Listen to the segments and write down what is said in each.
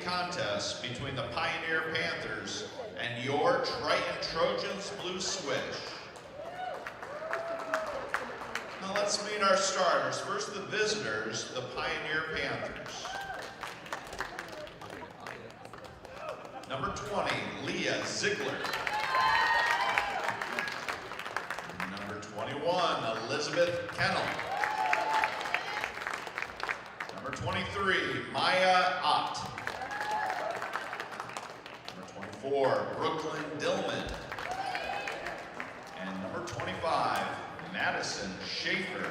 contest between the Pioneer Panthers and your Triton Trojans Blue Switch. Now let's meet our starters. First, the visitors, the Pioneer Panthers. Number 20, Leah Ziegler. Number 21, Elizabeth Kennel. Number 23, Maya Ott. Number 24, Brooklyn Dillman. And number 25, Madison Schaefer.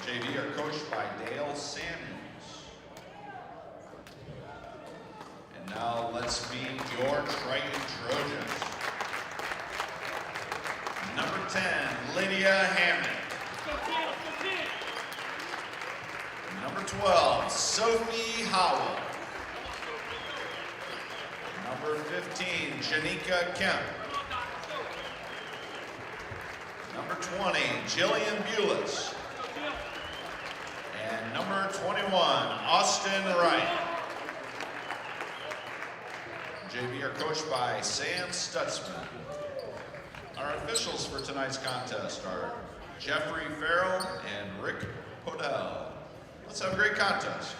JV are coached by Dale Samuels. And now let's meet your Triton Trojans. Number 10, Lydia Hammond. Number 12, Sophie Howell. Number 15, Janika Kemp. Number 20, Jillian Bulis. And number 21, Austin Wright. JV are coached by Sam Stutzman. Our officials for tonight's contest are Jeffrey Farrell and Rick Podell. Let's have a great contest.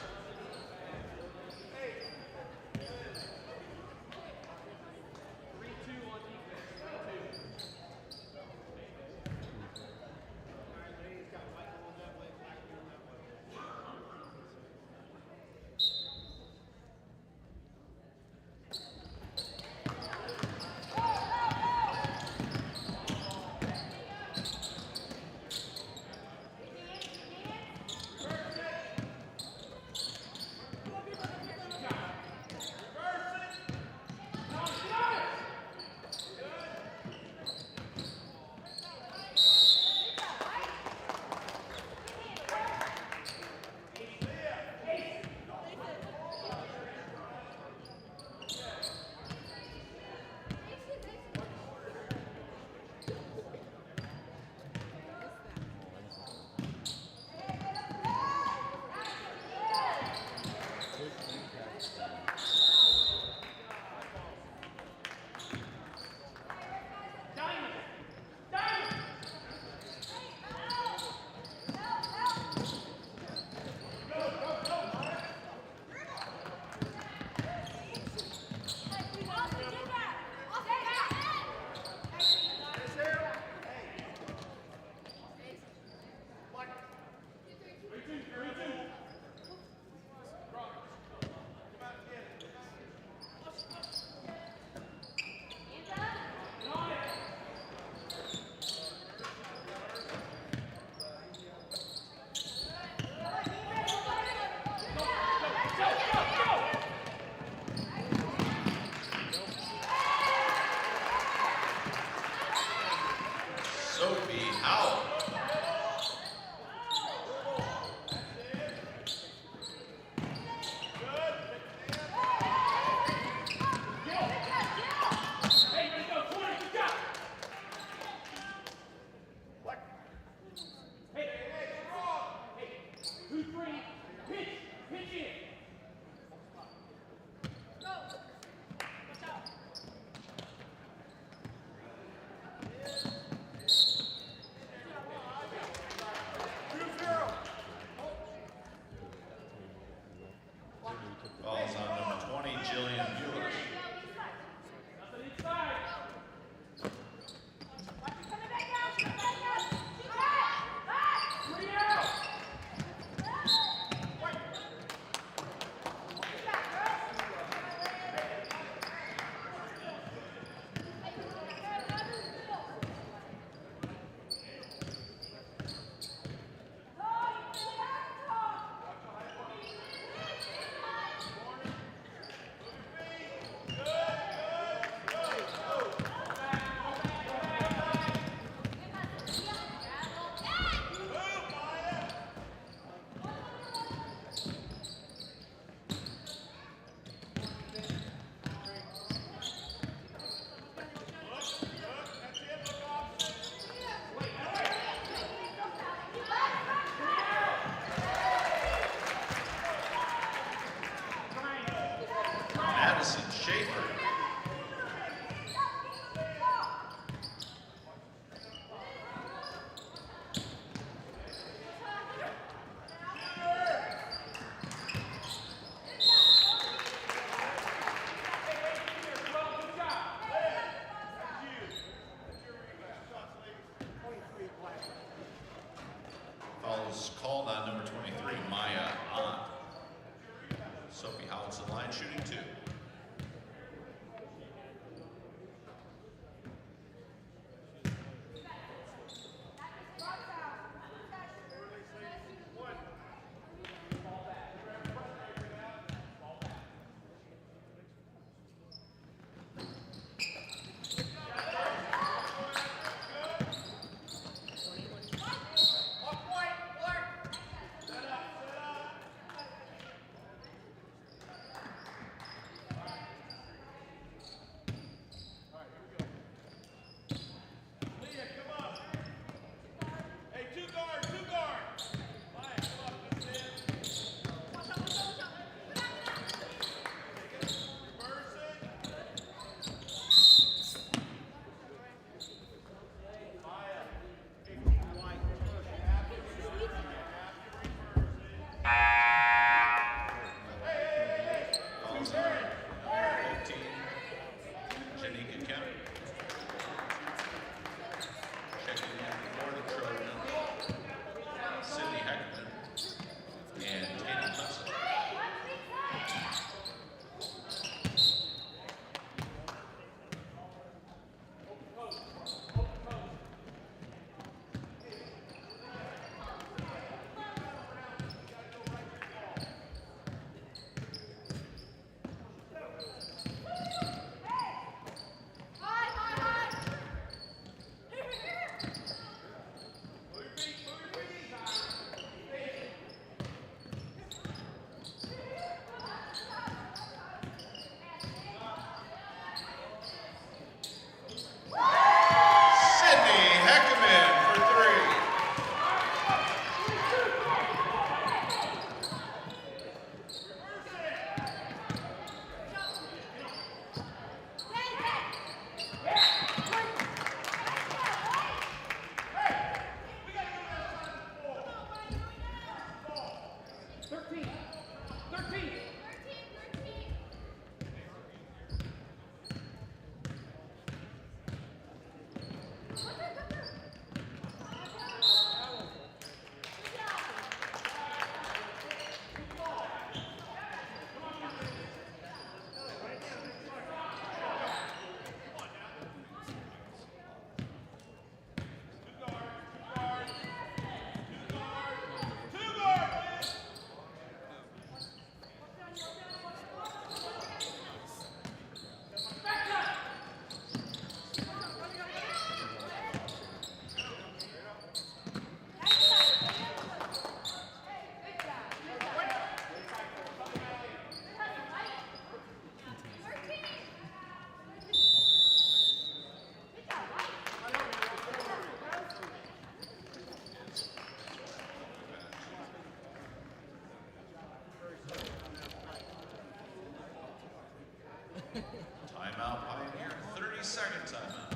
Madison Schaefer. Fouls called on number 23, Maya Ahn. Sophie Howard's in line, shooting 2. Timeout, Pioneer, 30-second timeout.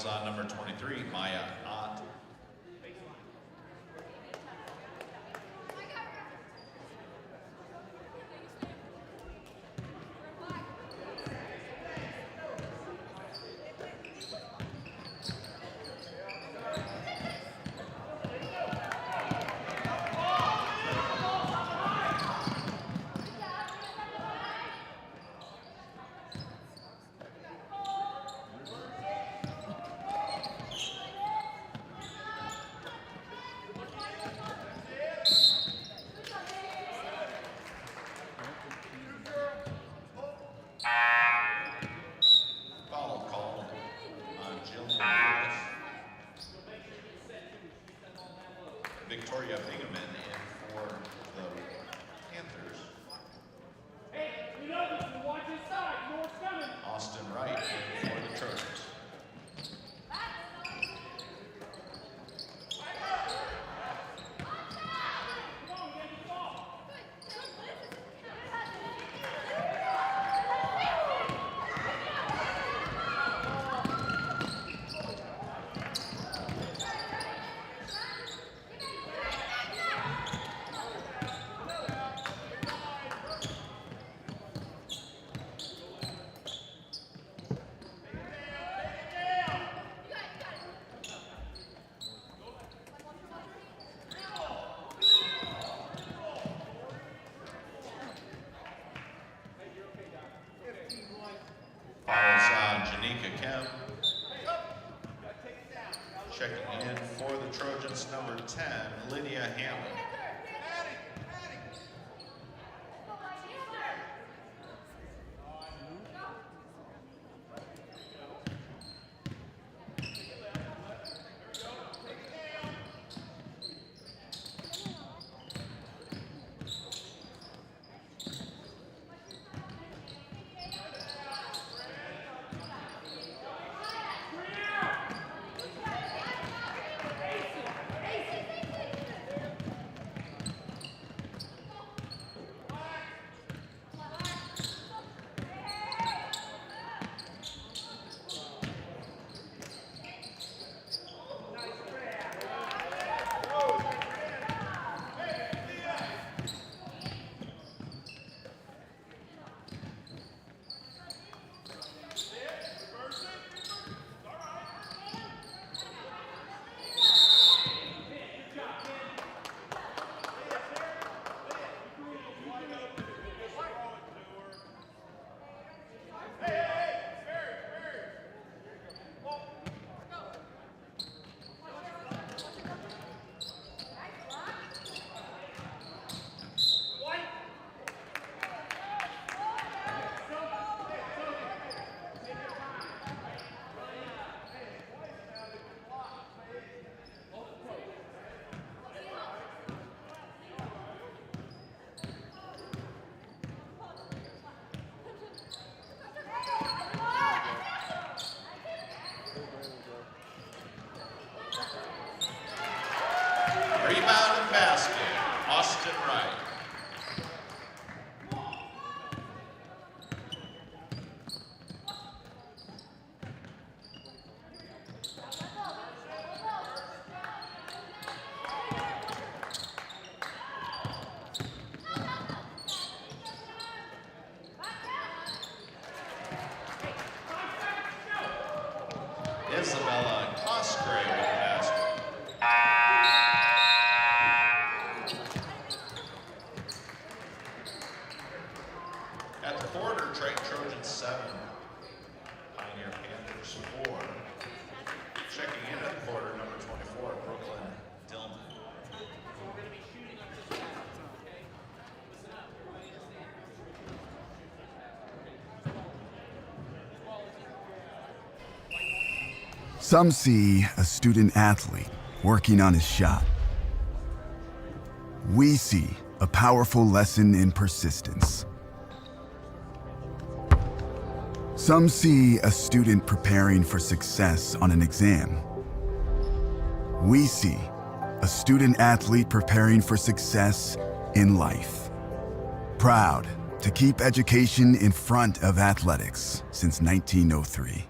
fouls on number 23, Maya Ott. Victoria Bingaman in for the Panthers. Hey, you know this, you watch his side, you know what's coming. Austin Wright in for the Trojans. Checking in for the Trojans, number 10, Lydia Hammond. Rebound and basket, Austin Wright. Isabella Cosgrave with the basket. At the quarter, Triton Trojans 7, Pioneer Panthers 4. Checking in at the quarter, number 24, Brooklyn Dillman. Some see a student athlete working on his shot. We see a powerful lesson in persistence. Some see a student preparing for success on an exam. We see a student athlete preparing for success in life. Proud to keep education in front of athletics since 1903.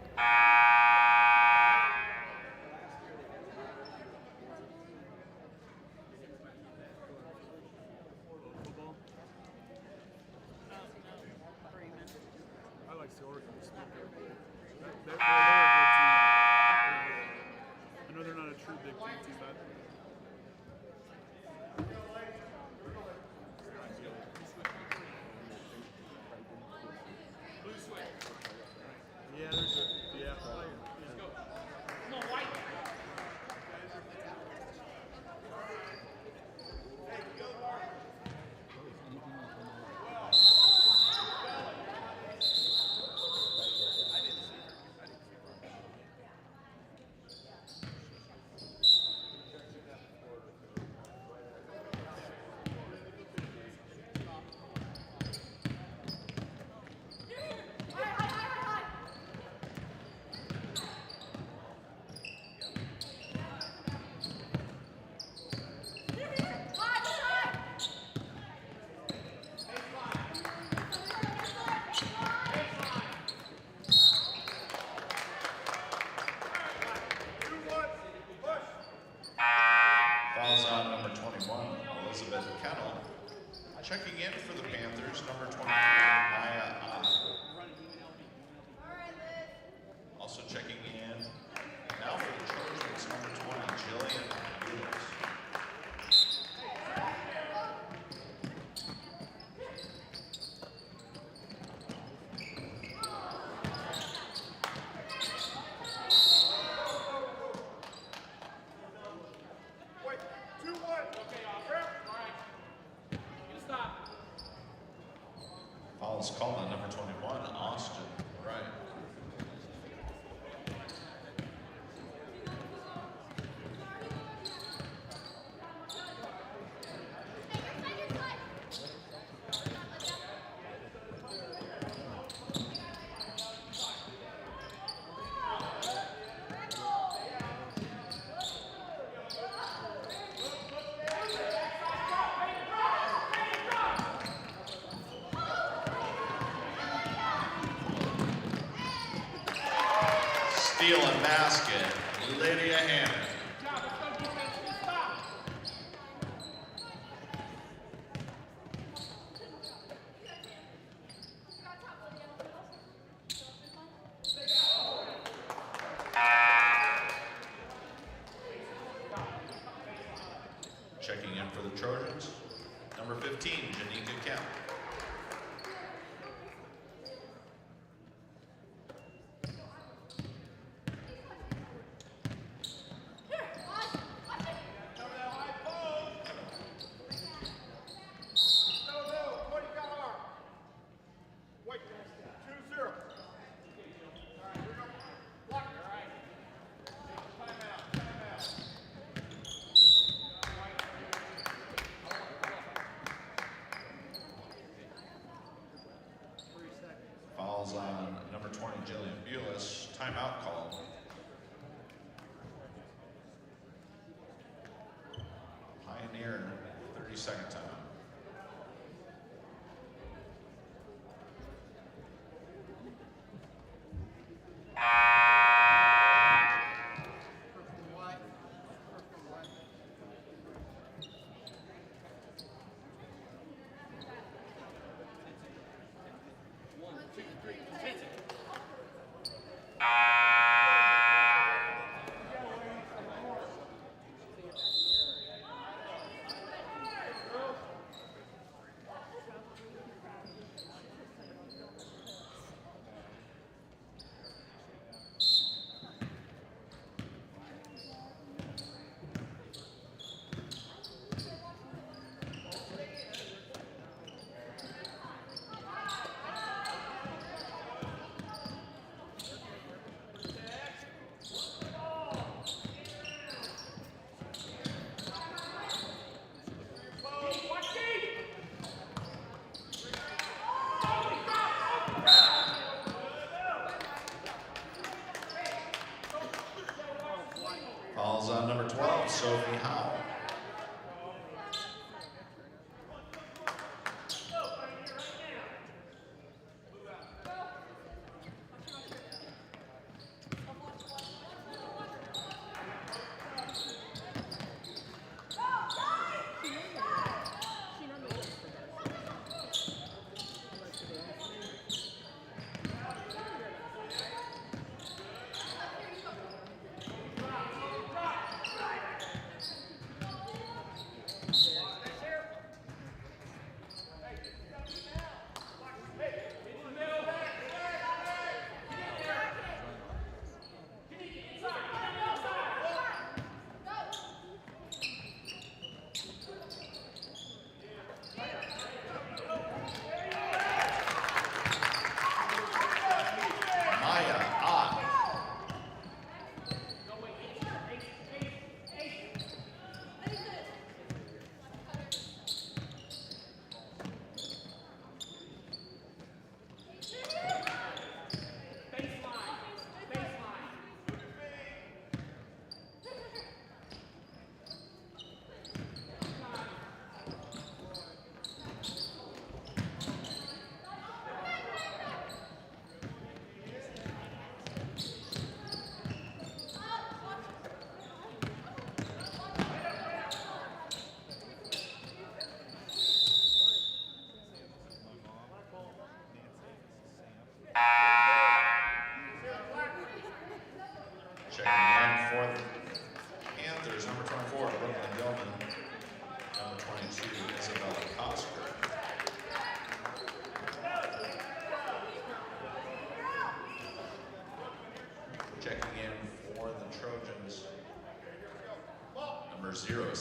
Checking in for the Panthers, number 24, Maya Ah. Also checking in now for the Trojans, number 20, Jillian Lewis. Fouls called on number 21, Austin Wright. Steal and basket, Lydia Hammond. Checking in for the Trojans, number 15, Janika Kemp. Fouls on number 20, Jillian Bulis. Timeout called. Pioneer, 30-second timeout.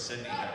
Sydney Heck.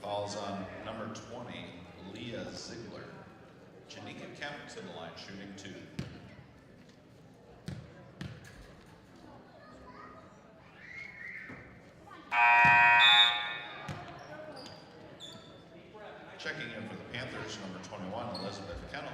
Fouls on number 20, Leah Ziegler. Janika Kemp to the line, shooting 2. Checking in for the Panthers, number 21, Elizabeth Kennel.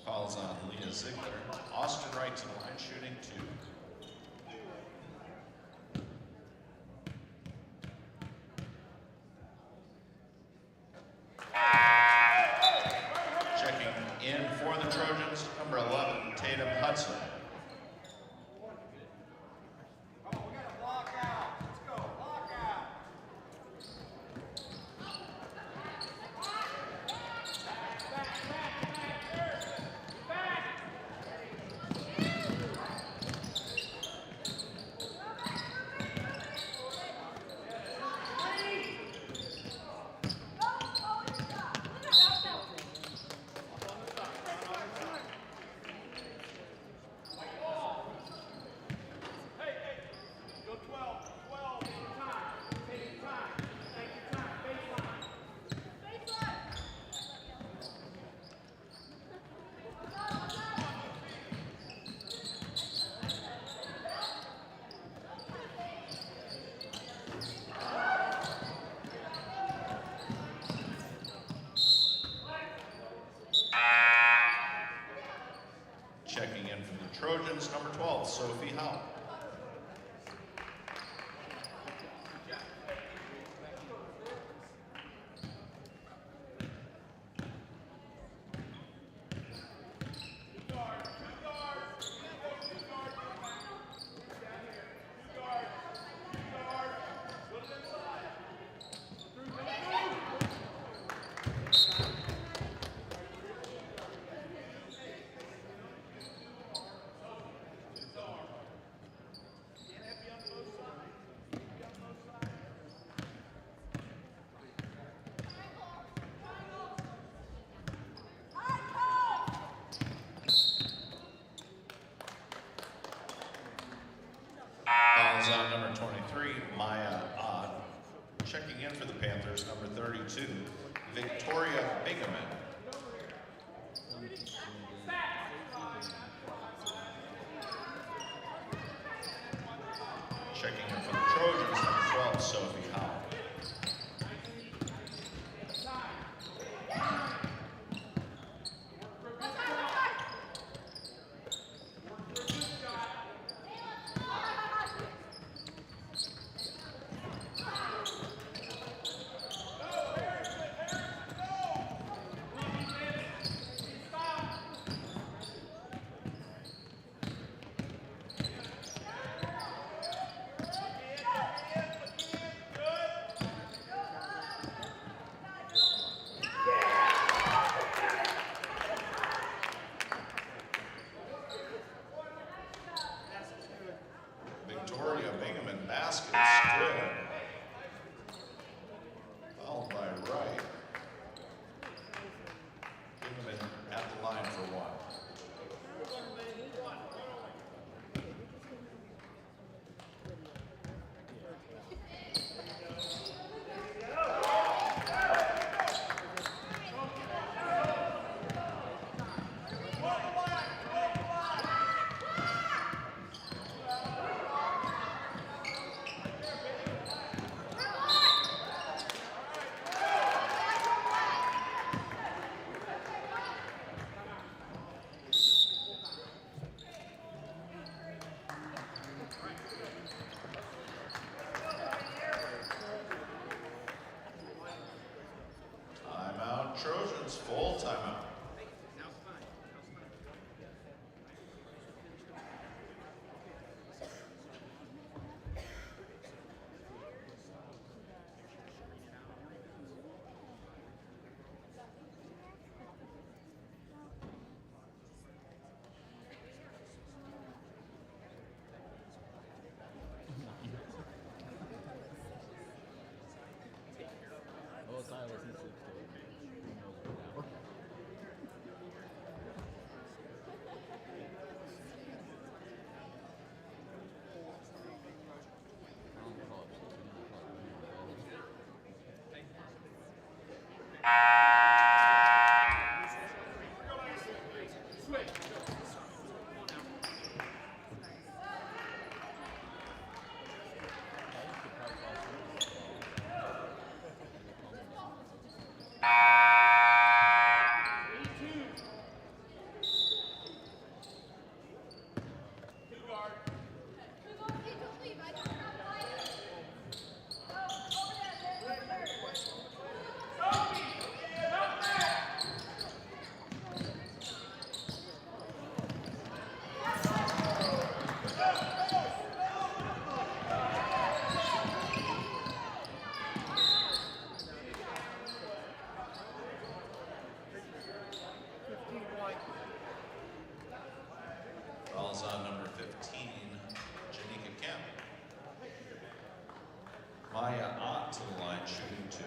Fouls on Leah Ziegler. Austin Wright to the line, shooting 2. Checking in for the Trojans, number 11, Tatum Hudson. Checking in from the Trojans, number 12, Sophie Howe. Fouls on number 23, Maya Odd. Checking in for the Panthers, number 32, Victoria Bingaman. Checking in for the Trojans, number 12, Sophie Howe. 15, Janika Kemp. Maya Ott to the line, shooting 2.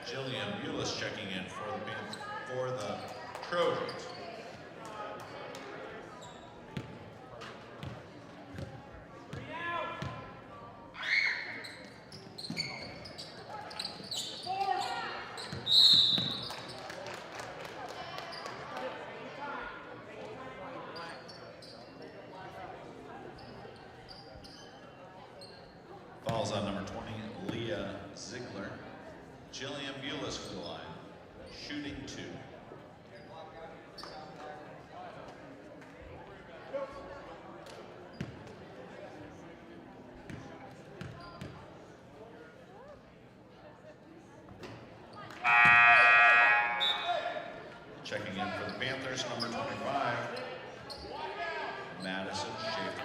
Jillian Bulis checking in for the Trojans. Fouls on number 20, Leah Ziegler. Jillian Bulis for the line, shooting 2. Checking in for the Panthers, number 25, Madison Schaefer.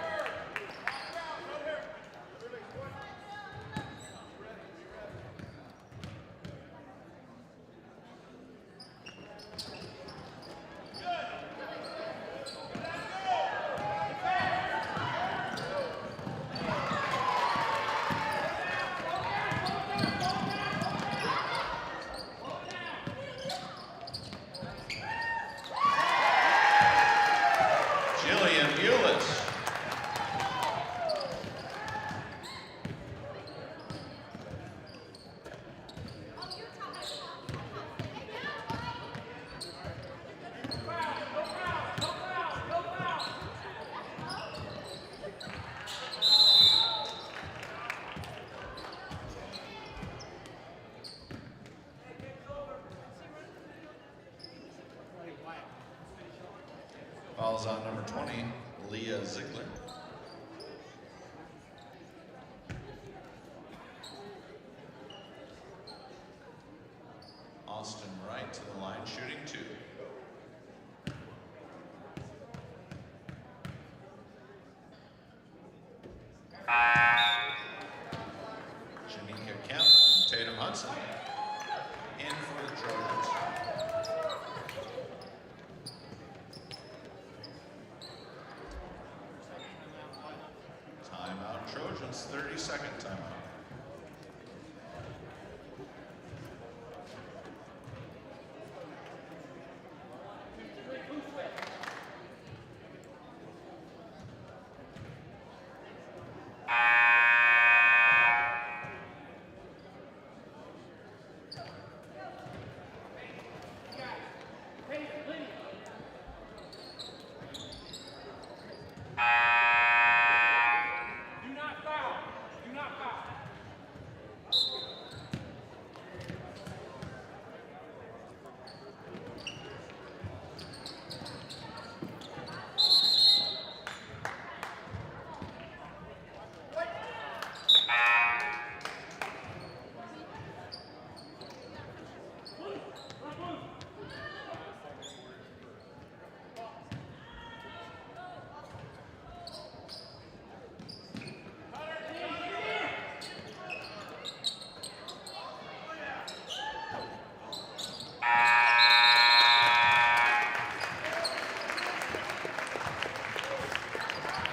Fouls on number 20, Leah Ziegler. Austin Wright to the line, shooting 2. Janika Kemp, Tatum Hudson in for the Trojans. Timeout Trojans, 30-second timeout.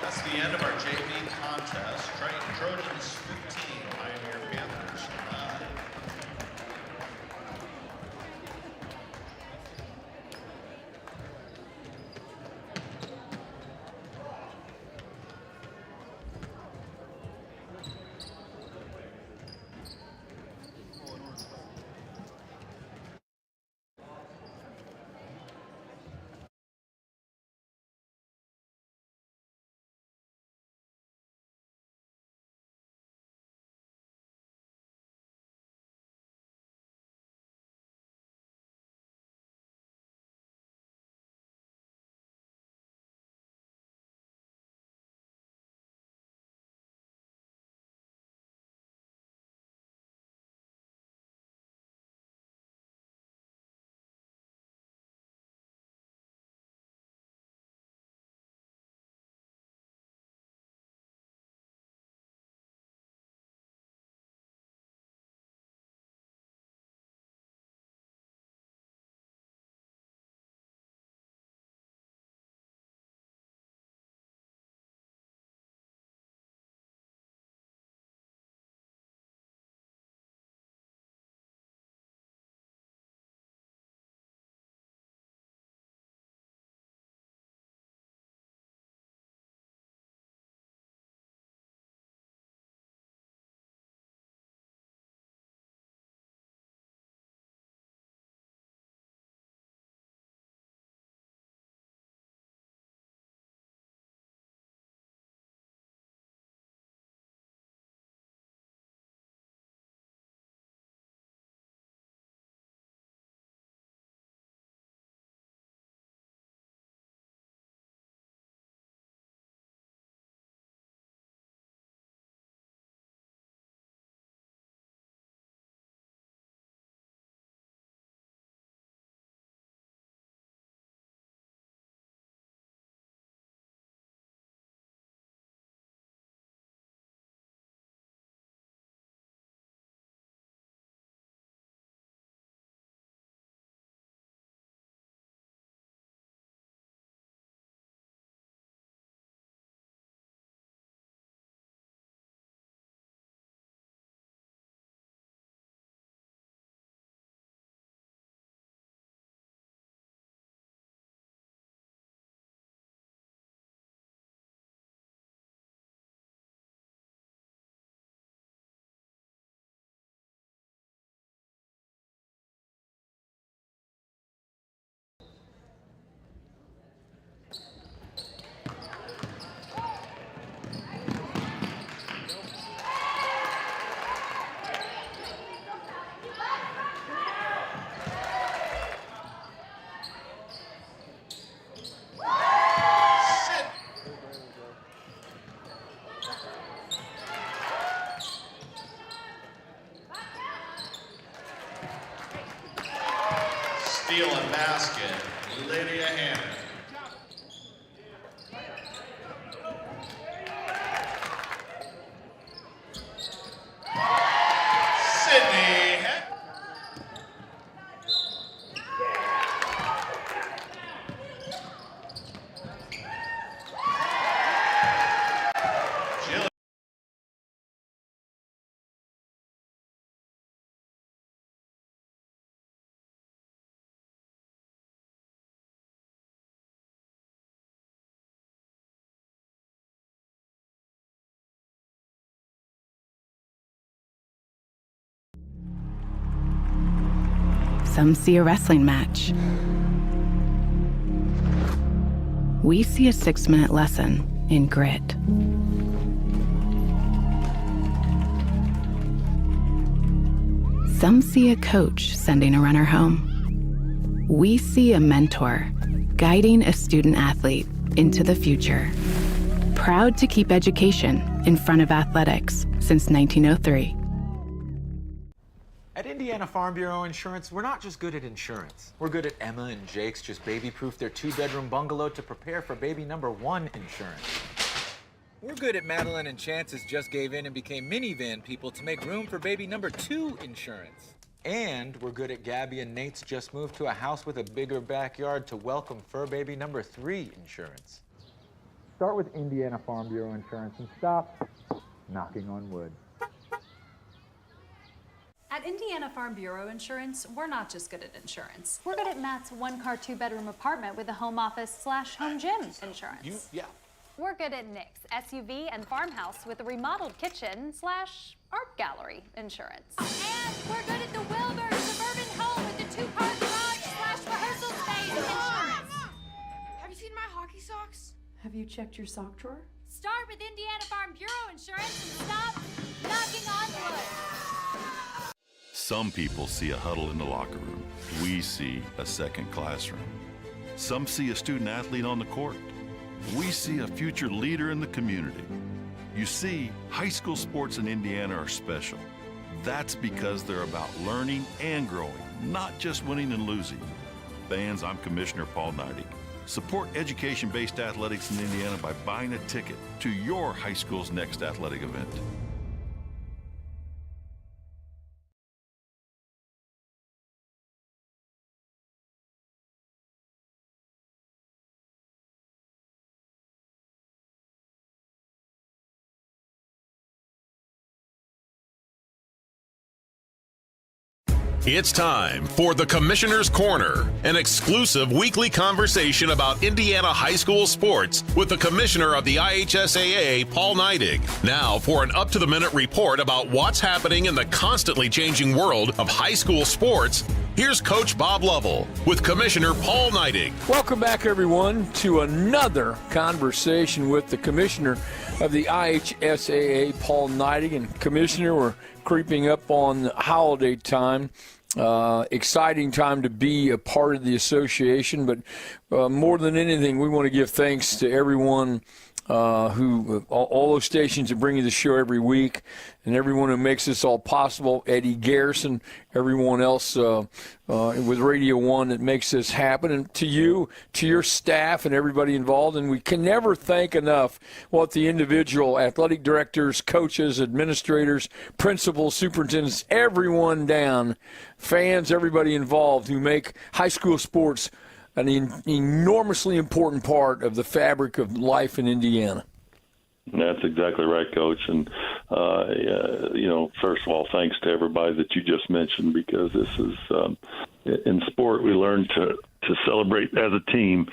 That's the end of our JV contest. Triton Trojans 15, Pioneer Panthers 9. Steal and basket, Lydia Hammond. Sydney Heck. Some see a wrestling match. We see a 6-minute lesson in grit. Some see a coach sending a runner home. We see a mentor guiding a student athlete into the future. Proud to keep education in front of athletics since 1903. At Indiana Farm Bureau Insurance, we're not just good at insurance. We're good at Emma and Jake's just baby-proof their 2-bedroom bungalow to prepare for baby number 1 insurance. We're good at Madeline and Chance's just gave in and became minivan people to make room for baby number 2 insurance. And we're good at Gabby and Nate's just moved to a house with a bigger backyard to welcome fur baby number 3 insurance. Start with Indiana Farm Bureau Insurance and stop knocking on wood. At Indiana Farm Bureau Insurance, we're not just good at insurance. We're good at Matt's 1-car, 2-bedroom apartment with a home office / home gym insurance. We're good at Nick's SUV and farmhouse with a remodeled kitchen / art gallery insurance. And we're good at the Wilbur suburban home with the 2-car garage / rehearsal space insurance. Have you seen my hockey socks? Have you checked your sock drawer? Start with Indiana Farm Bureau Insurance and stop knocking on wood. Some people see a huddle in the locker room. We see a second classroom. Some see a student athlete on the court. We see a future leader in the community. You see, high school sports in Indiana are special. That's because they're about learning and growing, not just winning and losing. Fans, I'm Commissioner Paul Neidig. Support education-based athletics in Indiana by buying a ticket to your high school's next athletic event. It's time for the Commissioner's Corner, an exclusive weekly conversation about Indiana high school sports with the Commissioner of the IHSAA, Paul Neidig. Now for an up-to-the-minute report about what's happening in the constantly changing world of high school sports, here's Coach Bob Lovell with Commissioner Paul Neidig. Welcome back, everyone, to another conversation with the Commissioner of the IHSAA, Paul Neidig. And Commissioner, we're creeping up on holiday time. Exciting time to be a part of the association, but more than anything, we want to give thanks to everyone who, all those stations that bring you the show every week, and everyone who makes this all possible, Eddie Garrison, everyone else with Radio 1 that makes this happen, and to you, to your staff and everybody involved. And we can never thank enough what the individual athletic directors, coaches, administrators, principals, superintendents, everyone down, fans, everybody involved who make high school sports an enormously important part of the fabric of life in Indiana. That's exactly right, Coach. And, first of all, thanks to everybody that you just mentioned, because this is, in sport, we learn to celebrate as a team.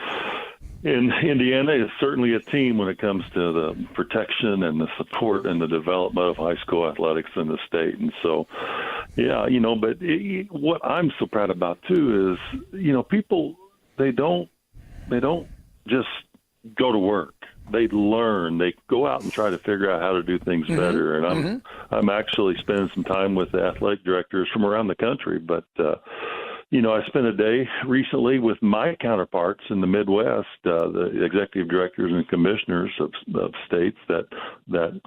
In Indiana, it's certainly a team when it comes to the protection and the support and the development of high school athletics in the state. And so, but what I'm so proud about, too, is, people, they don't just go to work. They learn. They go out and try to figure out how to do things better. And I'm actually spending some time with the athletic directors from around the country. But I spent a day recently with my counterparts in the Midwest, the executive directors and commissioners of states that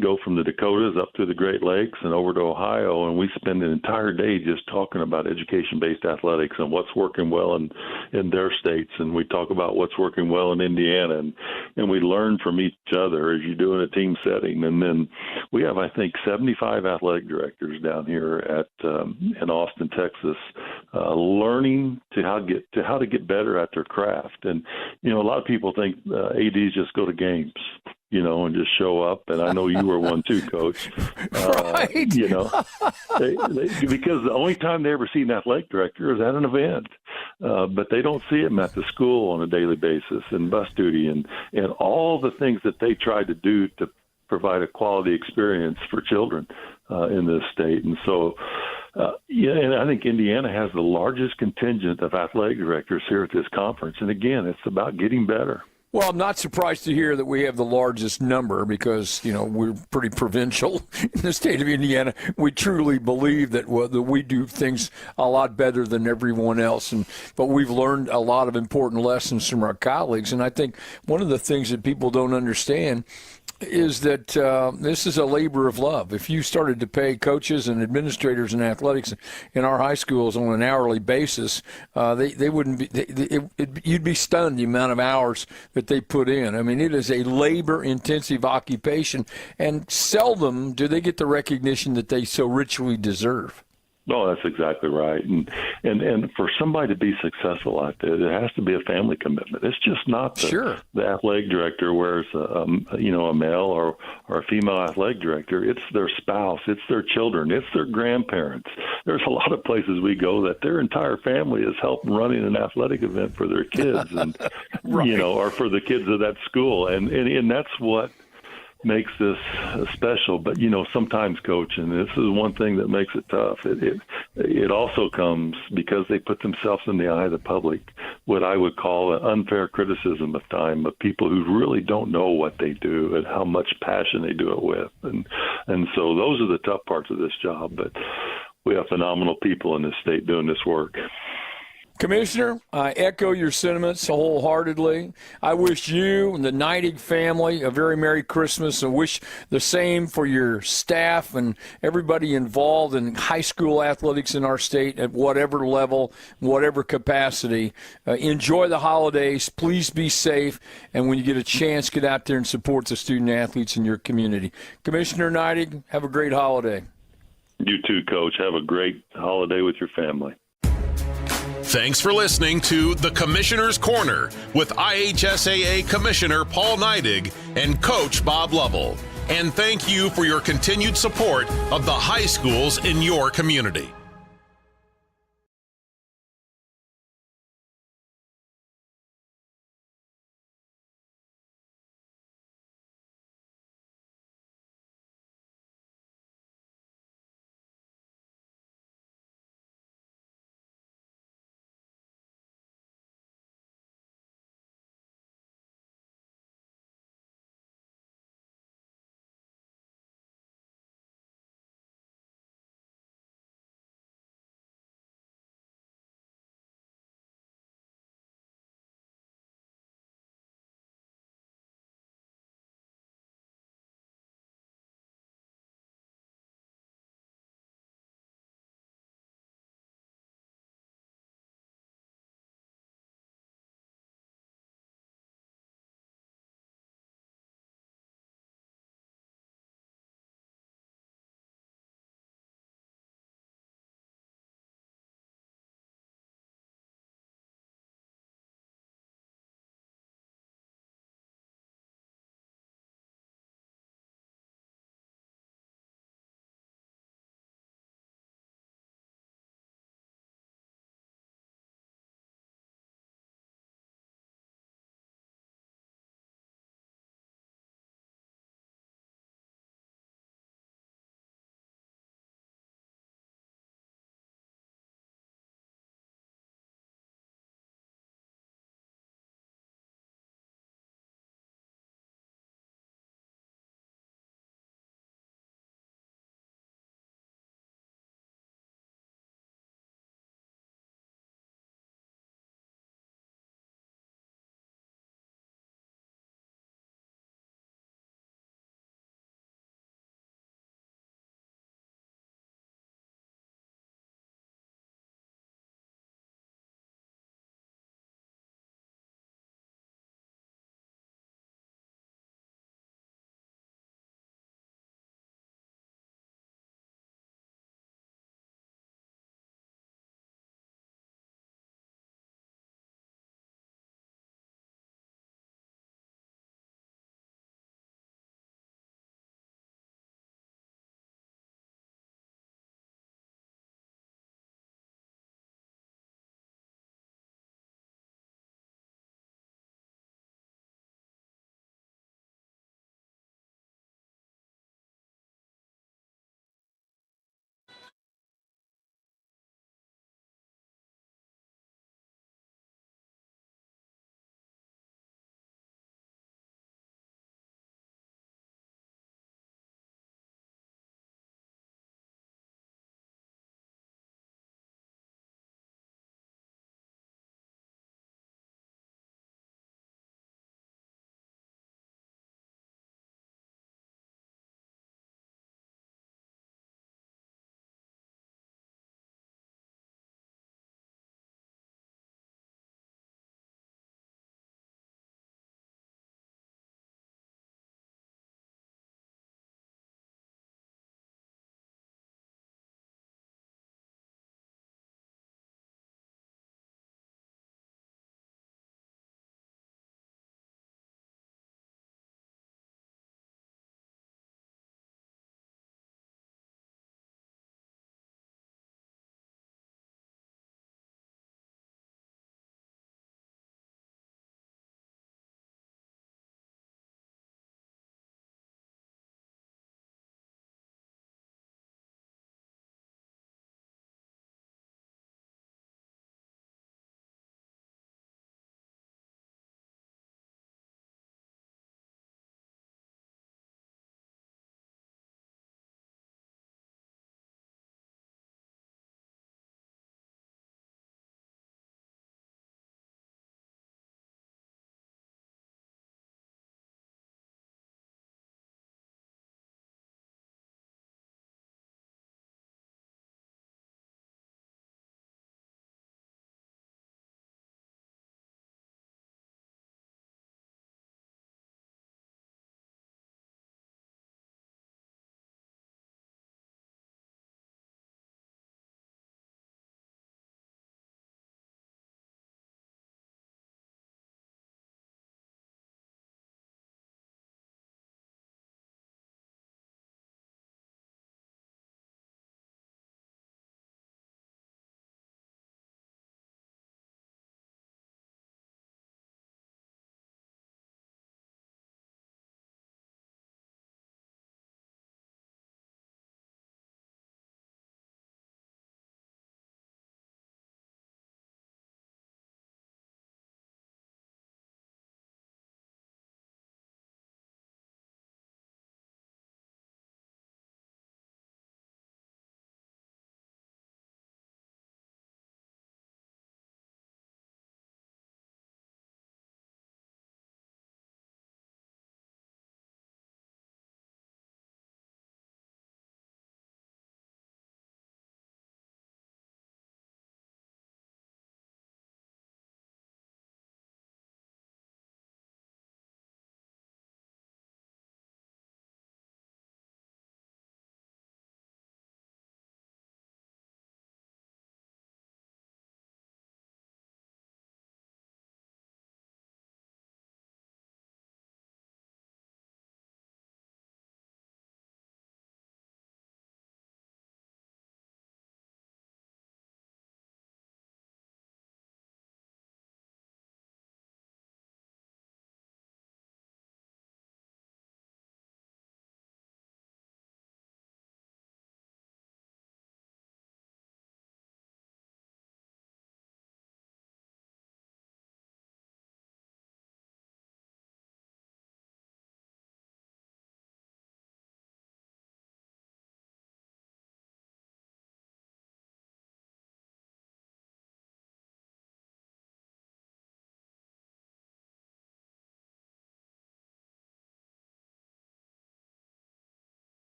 go from the Dakotas up to the Great Lakes and over to Ohio, and we spend an entire day just talking about education-based athletics and what's working well in their states, and we talk about what's working well in Indiana, and we learn from each other as you do in a team setting. And then we have, I think, 75 athletic directors down here in Austin, Texas, learning how to get better at their craft. And a lot of people think ADs just go to games, and just show up. And I know you were one too, Coach. Right. Because the only time they ever see an athletic director is at an event, but they don't see him at the school on a daily basis and bus duty and all the things that they try to do to provide a quality experience for children in this state. And so, and I think Indiana has the largest contingent of athletic directors here at this conference. And again, it's about getting better. Well, I'm not surprised to hear that we have the largest number because, we're pretty provincial in the state of Indiana. We truly believe that we do things a lot better than everyone else. But we've learned a lot of important lessons from our colleagues. And I think one of the things that people don't understand is that this is a labor of love. If you started to pay coaches and administrators and athletics in our high schools on an hourly basis, they wouldn't be. You'd be stunned the amount of hours that they put in. I mean, it is a labor-intensive occupation, and seldom do they get the recognition that they so richly deserve. No, that's exactly right. And for somebody to be successful out there, there has to be a family commitment. It's just not the athletic director wears a male or a female athletic director. It's their spouse. It's their children. It's their grandparents. There's a lot of places we go that their entire family is helping running an athletic event for their kids and, right. Or for the kids of that school. And that's what makes this special. But sometimes, Coach, and this is one thing that makes it tough, it also comes because they put themselves in the eye of the public, what I would call an unfair criticism of time of people who really don't know what they do and how much passion they do it with. And so those are the tough parts of this job, but we have phenomenal people in this state doing this work. Commissioner, I echo your sentiments wholeheartedly. I wish you and the Neidig family a very Merry Christmas and wish the same for your staff and everybody involved in high school athletics in our state at whatever level, whatever capacity. Enjoy the holidays. Please be safe. And when you get a chance, get out there and support the student athletes in your community. Commissioner Neidig, have a great holiday. You too, Coach. Have a great holiday with your family. Thanks for listening to The Commissioner's Corner with IHSAA Commissioner Paul Neidig and Coach Bob Lovell. And thank you for your continued support of the high schools in your community.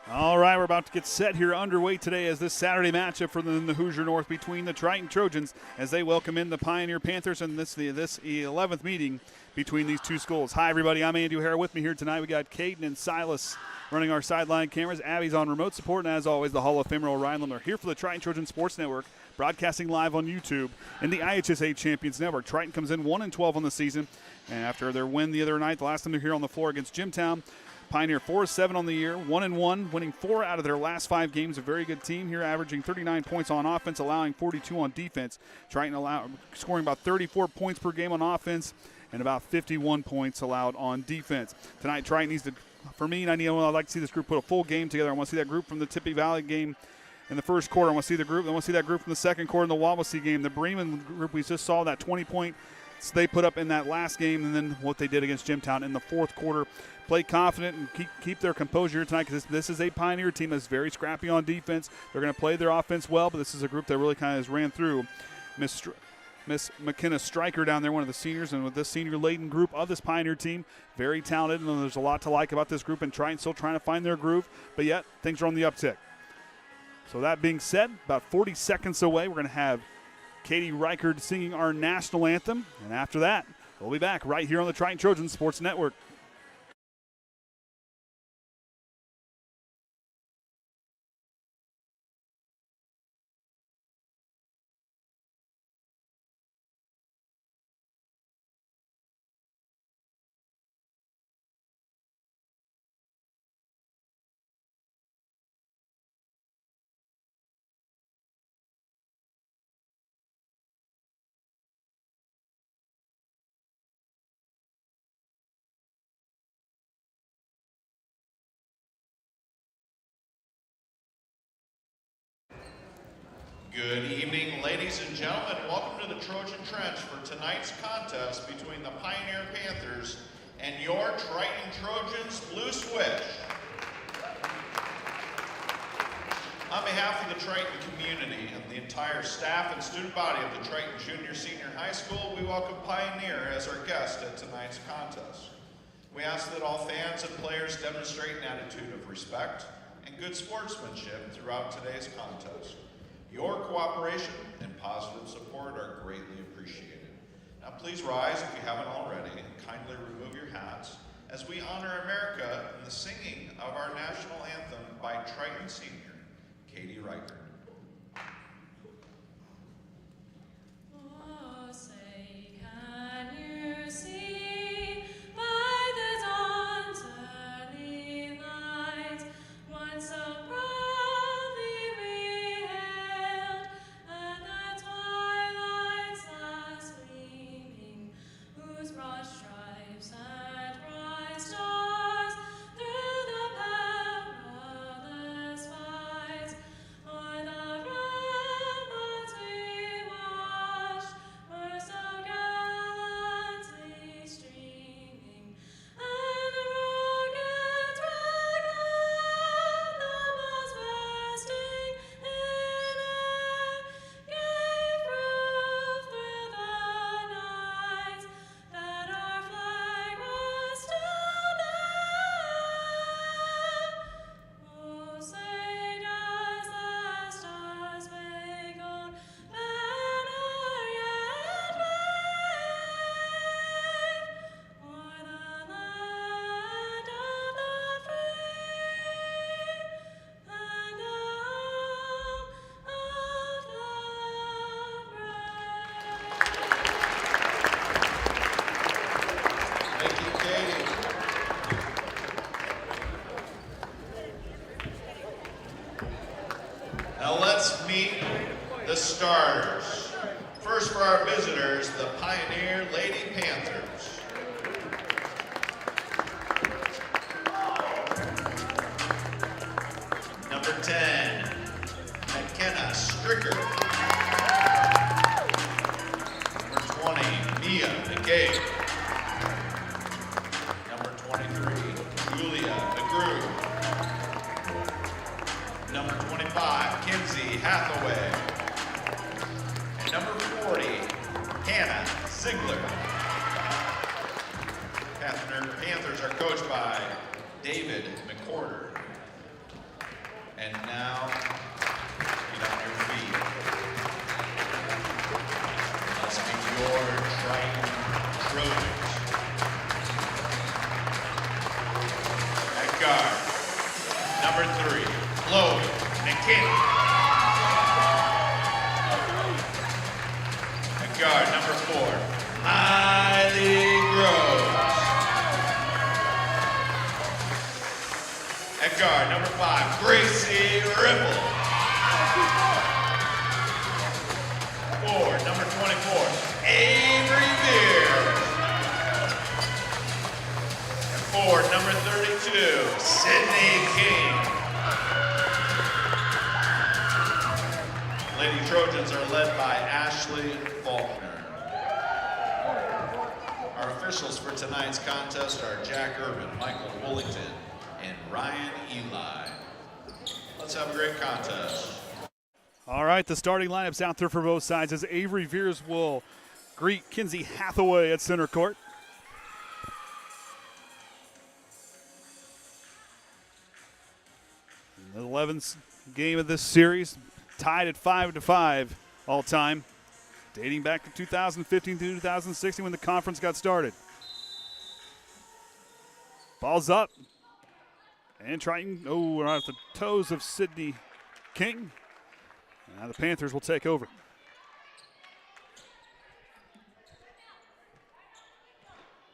All right, we're about to get set here underway today as this Saturday matchup for the Hoosier North between the Triton Trojans as they welcome in the Pioneer Panthers in this 11th meeting between these two schools. Hi, everybody. I'm Andrew Harrell. With me here tonight, we got Caden and Silas running our sideline cameras. Abby's on remote support, and as always, the Hall of Famer Ryan Limler here for the Triton Trojan Sports Network, broadcasting live on YouTube and the IHSA Champions Network. Triton comes in 1-12 on the season, and after their win the other night, the last time they're here on the floor against Jimtown, Pioneer 4-7 on the year, 1-1, winning 4 out of their last 5 games. A very good team here, averaging 39 points on offense, allowing 42 on defense. Triton scoring about 34 points per game on offense and about 51 points allowed on defense. Tonight, Triton needs to, for me, I'd like to see this group put a full game together. I want to see that group from the Tippy Valley game in the first quarter. I want to see the group. I want to see that group from the second quarter in the Wawasee game. The Bremen group, we just saw that 20-point they put up in that last game, and then what they did against Jimtown in the fourth quarter. Play confident and keep their composure tonight, because this is a Pioneer team that's very scrappy on defense. They're going to play their offense well, but this is a group that really kind of has ran through. Miss McKenna Stryker down there, one of the seniors, and with this senior-laden group of this Pioneer team, very talented, and there's a lot to like about this group, and Triton still trying to find their groove, but yet things are on the uptick. So that being said, about 40 seconds away, we're going to have Katie Reichard singing our national anthem, and after that, we'll be back right here on the Triton Trojan Sports Network. Good evening, ladies and gentlemen. Welcome to the Trojan Trench for tonight's contest between the Pioneer Panthers and your Triton Trojans Blue Switch. On behalf of the Triton community and the entire staff and student body of the Triton Junior Senior High School, we welcome Pioneer as our guest at tonight's contest. We ask that all fans and players demonstrate an attitude of respect and good sportsmanship throughout today's contest. Your cooperation and positive support are greatly appreciated. Now please rise if you haven't already, and kindly remove your hats as we honor America in the singing of our national anthem by Triton Senior, Katie Reichard. Oh, say, can you see by the dawn's early light one so proudly we hailed, and the twilight's last gleaming, whose broad stripes and bright stars through the perilous fight o'er the ramparts we watched were so gallantly streaming, and the rockets red round the bombs bursting in air gave proof through the night that our flag was still there. Oh, say does the star-spangled banner yet wave o'er the land of the free and the home of the brave? Thank you, Katie. Now let's meet the starters. First for our visitors, the Pioneer Lady Panthers. Number 10, McKenna Stricker. Number 20, Mia McCabe. Number 23, Julia McGrew. Number 25, Kinsey Hathaway. And number 40, Hannah Ziegler. Panthers are coached by David McWherter. And now, get on your feet. Let's meet your Triton Trojans. At guard, number 3, Chloe McKinney. At guard, number 4, Miley Groves. At guard, number 5, Gracie Ripple. 4, number 24, Avery Beard. And 4, number 32, Sydney King. Lady Trojans are led by Ashli Faulkner. Our officials for tonight's contest are Jack Urban, Michael Woolington, and Ryan Eli. Let's have a great contest. All right, the starting lineup's out there for both sides as Avery Veers will greet Kinsey Hathaway at center court. The 11th game of this series, tied at 5-5 all time, dating back to 2015 to 2016 when the conference got started. Ball's up. And Triton, we're at the toes of Sydney King. Now the Panthers will take over.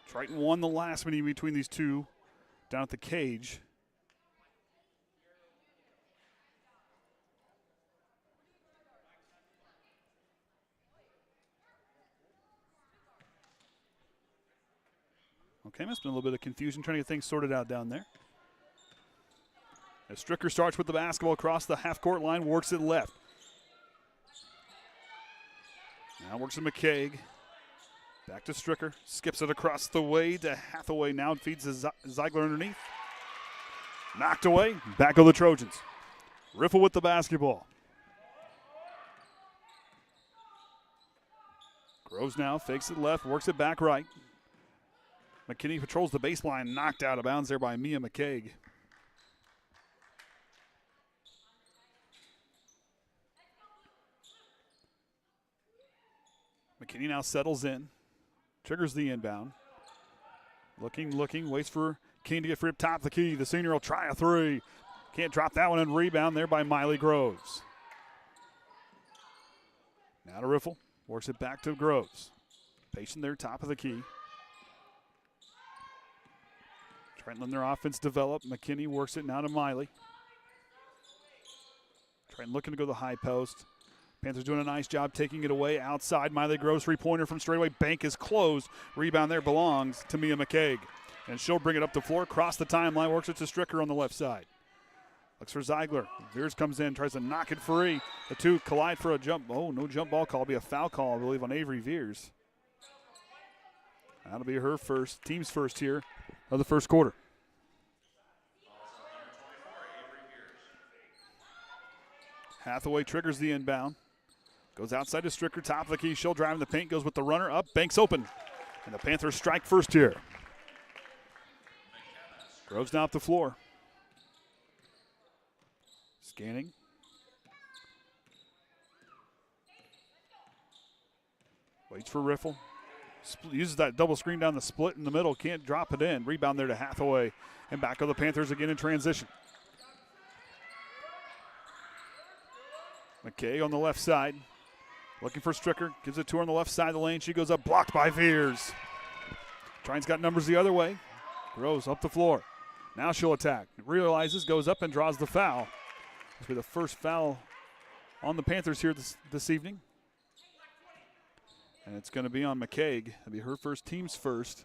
Triton won the last meeting between these two down at the cage. Okay, must have been a little bit of confusion trying to get things sorted out down there. As Stricker starts with the basketball across the half-court line, works it left. Now works it McCaig. Back to Stricker. Skips it across the way to Hathaway. Now feeds to Ziegler underneath. Knocked away. Back go the Trojans. Riffle with the basketball. Groves now fakes it left, works it back right. McKinney patrols the baseline, knocked out of bounds there by Mia McCaig. McKinney now settles in, triggers the inbound. Looking, waits for King to get free up top of the key. The senior will try a three. Can't drop that one, and rebound there by Miley Groves. Now to Riffle, works it back to Groves. Patient there, top of the key. Trying to let their offense develop. McKinney works it now to Miley. Trying looking to go to the high post. Panthers doing a nice job taking it away outside. Miley Groves three-pointer from straightaway. Bank is closed. Rebound there belongs to Mia McCaig. And she'll bring it up the floor, cross the timeline, works it to Stricker on the left side. Looks for Ziegler. Veers comes in, tries to knock it free. The two collide for a jump. Oh, no jump ball call. It'll be a foul call, I believe, on Avery Veers. That'll be her first, team's first here of the first quarter. Hathaway triggers the inbound. Goes outside to Stricker, top of the key. She'll drive in the paint, goes with the runner up. Banks open. And the Panthers strike first here. Groves now up the floor. Scanning. Waits for Riffle. Uses that double screen down the split in the middle. Can't drop it in. Rebound there to Hathaway. And back go the Panthers again in transition. McKay on the left side. Looking for Stricker. Gives it to her on the left side of the lane. She goes up. Blocked by Veers. Triton's got numbers the other way. Groves up the floor. Now she'll attack. Realizes, goes up and draws the foul. This will be the first foul on the Panthers here this evening. And it's going to be on McCaig. It'll be her first, team's first.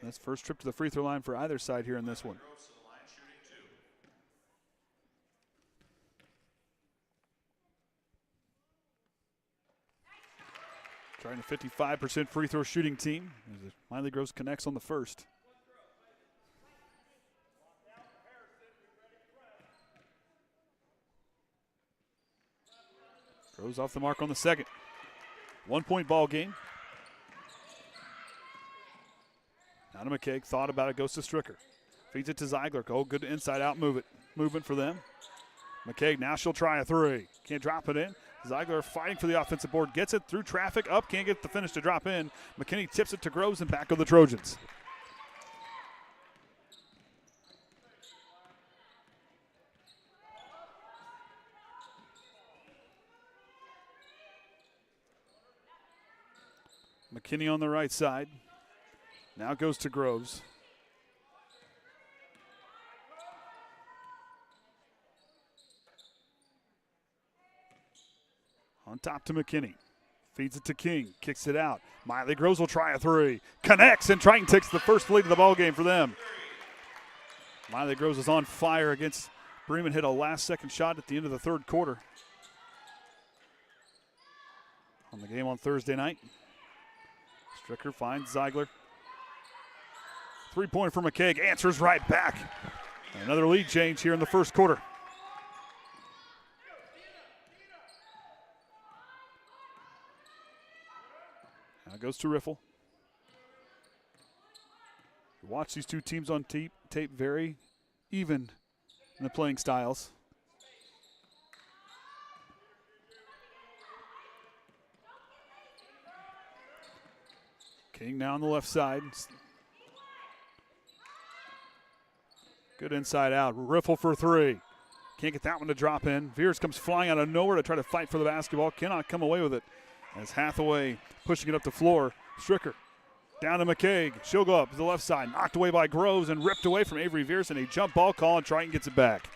That's first trip to the free throw line for either side here in this one. Trying a 55% free throw shooting team. Miley Groves connects on the first. Groves off the mark on the second. 1 point ball game. Now to McCaig. Thought about it. Goes to Stricker. Feeds it to Ziegler. Go good inside out. Move it. Movement for them. McKay, now she'll try a three. Can't drop it in. Ziegler fighting for the offensive board. Gets it through traffic. Up. Can't get the finish to drop in. McKinney tips it to Groves and back of the Trojans. McKinney on the right side. Now goes to Groves. On top to McKinney. Feeds it to King. Kicks it out. Miley Groves will try a three. Connects, and Triton takes the first lead of the ball game for them. Miley Groves is on fire against Bremen. Hit a last-second shot at the end of the third quarter. On the game on Thursday night. Stricker finds Ziegler. Three-pointer for McKay. Answers right back. Another lead change here in the first quarter. Now goes to Riffle. You watch these two teams on tape very even in the playing styles. King now on the left side. Good inside out. Riffle for three. Can't get that one to drop in. Veers comes flying out of nowhere to try to fight for the basketball. Cannot come away with it. As Hathaway pushing it up the floor. Stricker down to McCaig. She'll go up to the left side. Knocked away by Groves and ripped away from Avery Veers. And a jump ball call, and Triton gets it back.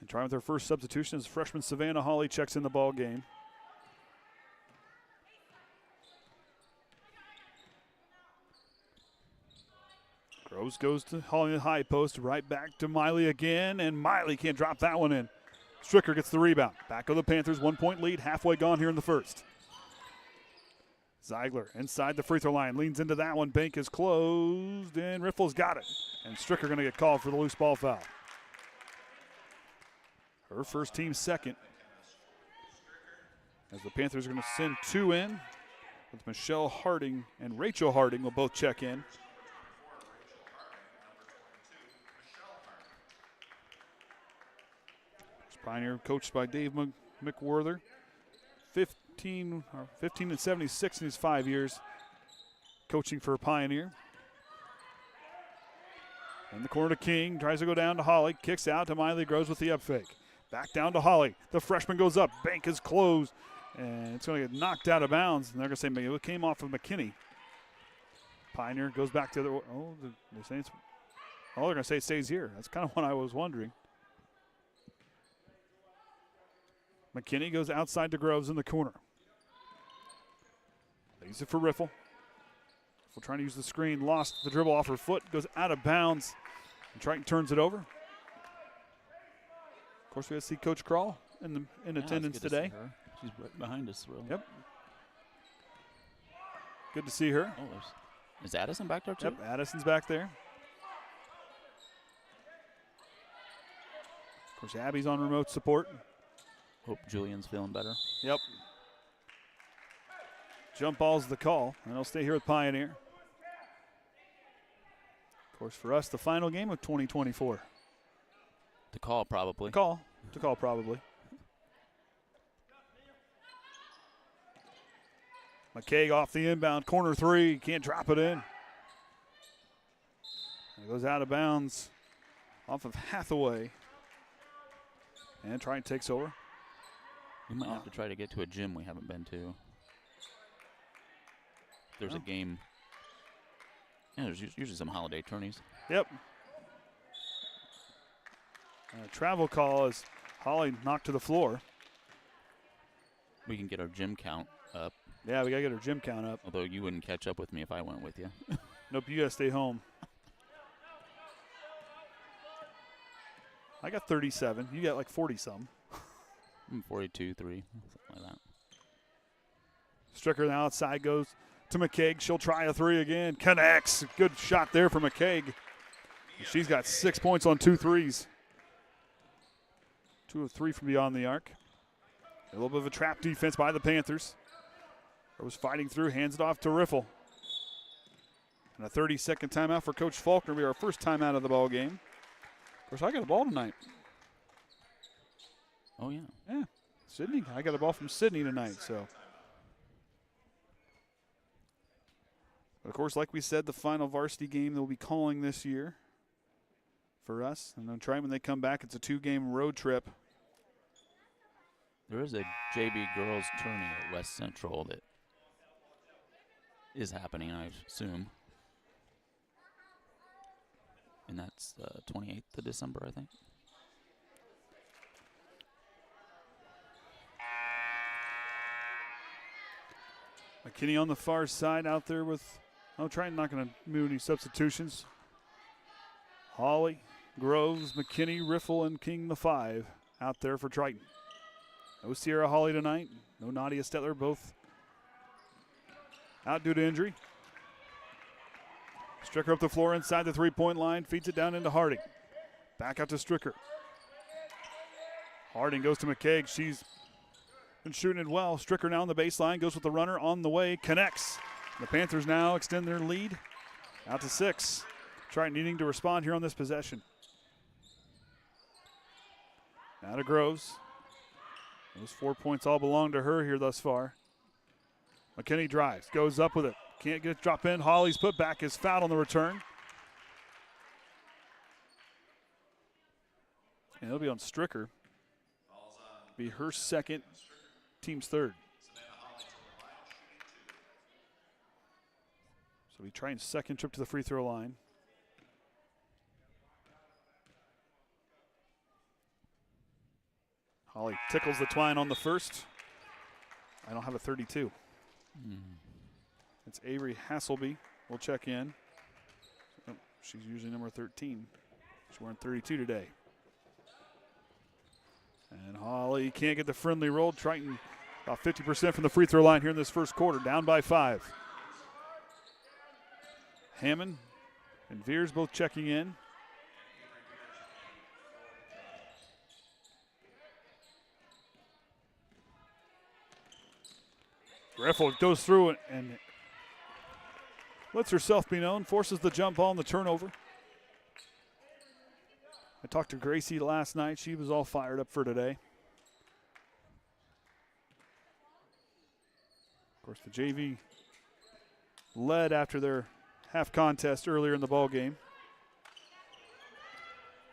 And trying with their first substitution as freshman Savannah Hawley checks in the ball game. Groves goes to Hawley in the high post, right back to Miley again, and Miley can't drop that one in. Stricker gets the rebound. Back of the Panthers, 1 point lead, halfway gone here in the first. Ziegler inside the free throw line, leans into that one. Bank is closed, and Riffle's got it. And Stricker going to get called for the loose ball foul. Her first, team second. As the Panthers are going to send two in, with Michelle Harding and Rachel Harding will both check in. Pioneer coached by Dave McWherter. 15 and 76 in his 5 years coaching for Pioneer. In the corner to King, tries to go down to Hawley, kicks out to Miley Groves with the up fake. Back down to Hawley. The freshman goes up. Bank is closed, and it's going to get knocked out of bounds. And they're going to say maybe it came off of McKinney. Pioneer goes back to the. They're saying they're going to say it stays here. That's kind of what I was wondering. McKinney goes outside to Groves in the corner. Leaves it for Riffle. Riffle trying to use the screen. Lost the dribble off her foot. Goes out of bounds. And Triton turns it over. Of course, we have to see Coach Krall in attendance today. To She's right behind us. Really. Yep. Good to see her. Oh, is Addison back there too? Yep, Addison's back there. Of course, Abby's on remote support. Hope Julian's feeling better. Yep. Jump ball's the call, and they'll stay here with Pioneer. Of course, for us, the final game of 2024. To call, probably. To call, probably. McKay off the inbound, corner three, can't drop it in. It goes out of bounds off of Hathaway. And Triton takes over. We might have to try to get to a gym we haven't been to. There's a game. Yeah, there's usually some holiday tourneys. Yep. Travel call as Hawley knocked to the floor. We can get our gym count up. Yeah, we got to get our gym count up. Although you wouldn't catch up with me if I went with you. Nope, you got to stay home. I got 37. You got like 40-some. 42, 3, something like that. Stricker on the outside goes to McCaig. She'll try a three again. Connects. Good shot there for McCaig. She's got 6 points on 2 threes. 2 of 3 from beyond the arc. A little bit of a trap defense by the Panthers. Was fighting through, hands it off to Riffle. And a 30-second timeout for Coach Faulkner. Will be our first timeout of the ball game. Of course, I got the ball tonight. Oh, yeah. Yeah, Sydney. I got the ball from Sydney tonight, so. But of course, like we said, the final varsity game they'll be calling this year for us. And then Triton, when they come back, it's a 2-game road trip. There is a JV girls tourney at West Central that is happening, I assume. And that's 28th of December, I think. McKinney on the far side out there with, Triton not going to move any substitutions. Hawley, Groves, McKinney, Riffle, and King the 5 out there for Triton. No Sierra Hawley tonight. No Nadia Stetler, both out due to injury. Stricker up the floor inside the 3-point line, feeds it down into Harding. Back out to Stricker. Harding goes to McKaig. She's been shooting it well. Stricker now on the baseline, goes with the runner on the way, connects. The Panthers now extend their lead out to 6. Triton needing to respond here on this possession. Now to Groves. Those 4 points all belong to her here thus far. McKinney drives, goes up with it. Can't get it drop in. Hawley's put back is fouled on the return. And it'll be on Stricker. Be her second, team's third. So we try and second trip to the free throw line. Hawley tickles the twine on the first. I don't have a 32. It's Avery Hasselby. We'll check in. Oh, she's usually number 13. She's wearing 32 today. And Hawley can't get the friendly roll. Triton about 50% from the free throw line here in this first quarter, down by 5. Hammond and Veers both checking in. Riffle goes through it and lets herself be known, forces the jump ball and the turnover. I talked to Gracie last night. She was all fired up for today. Of course, the JV led after their half contest earlier in the ball game.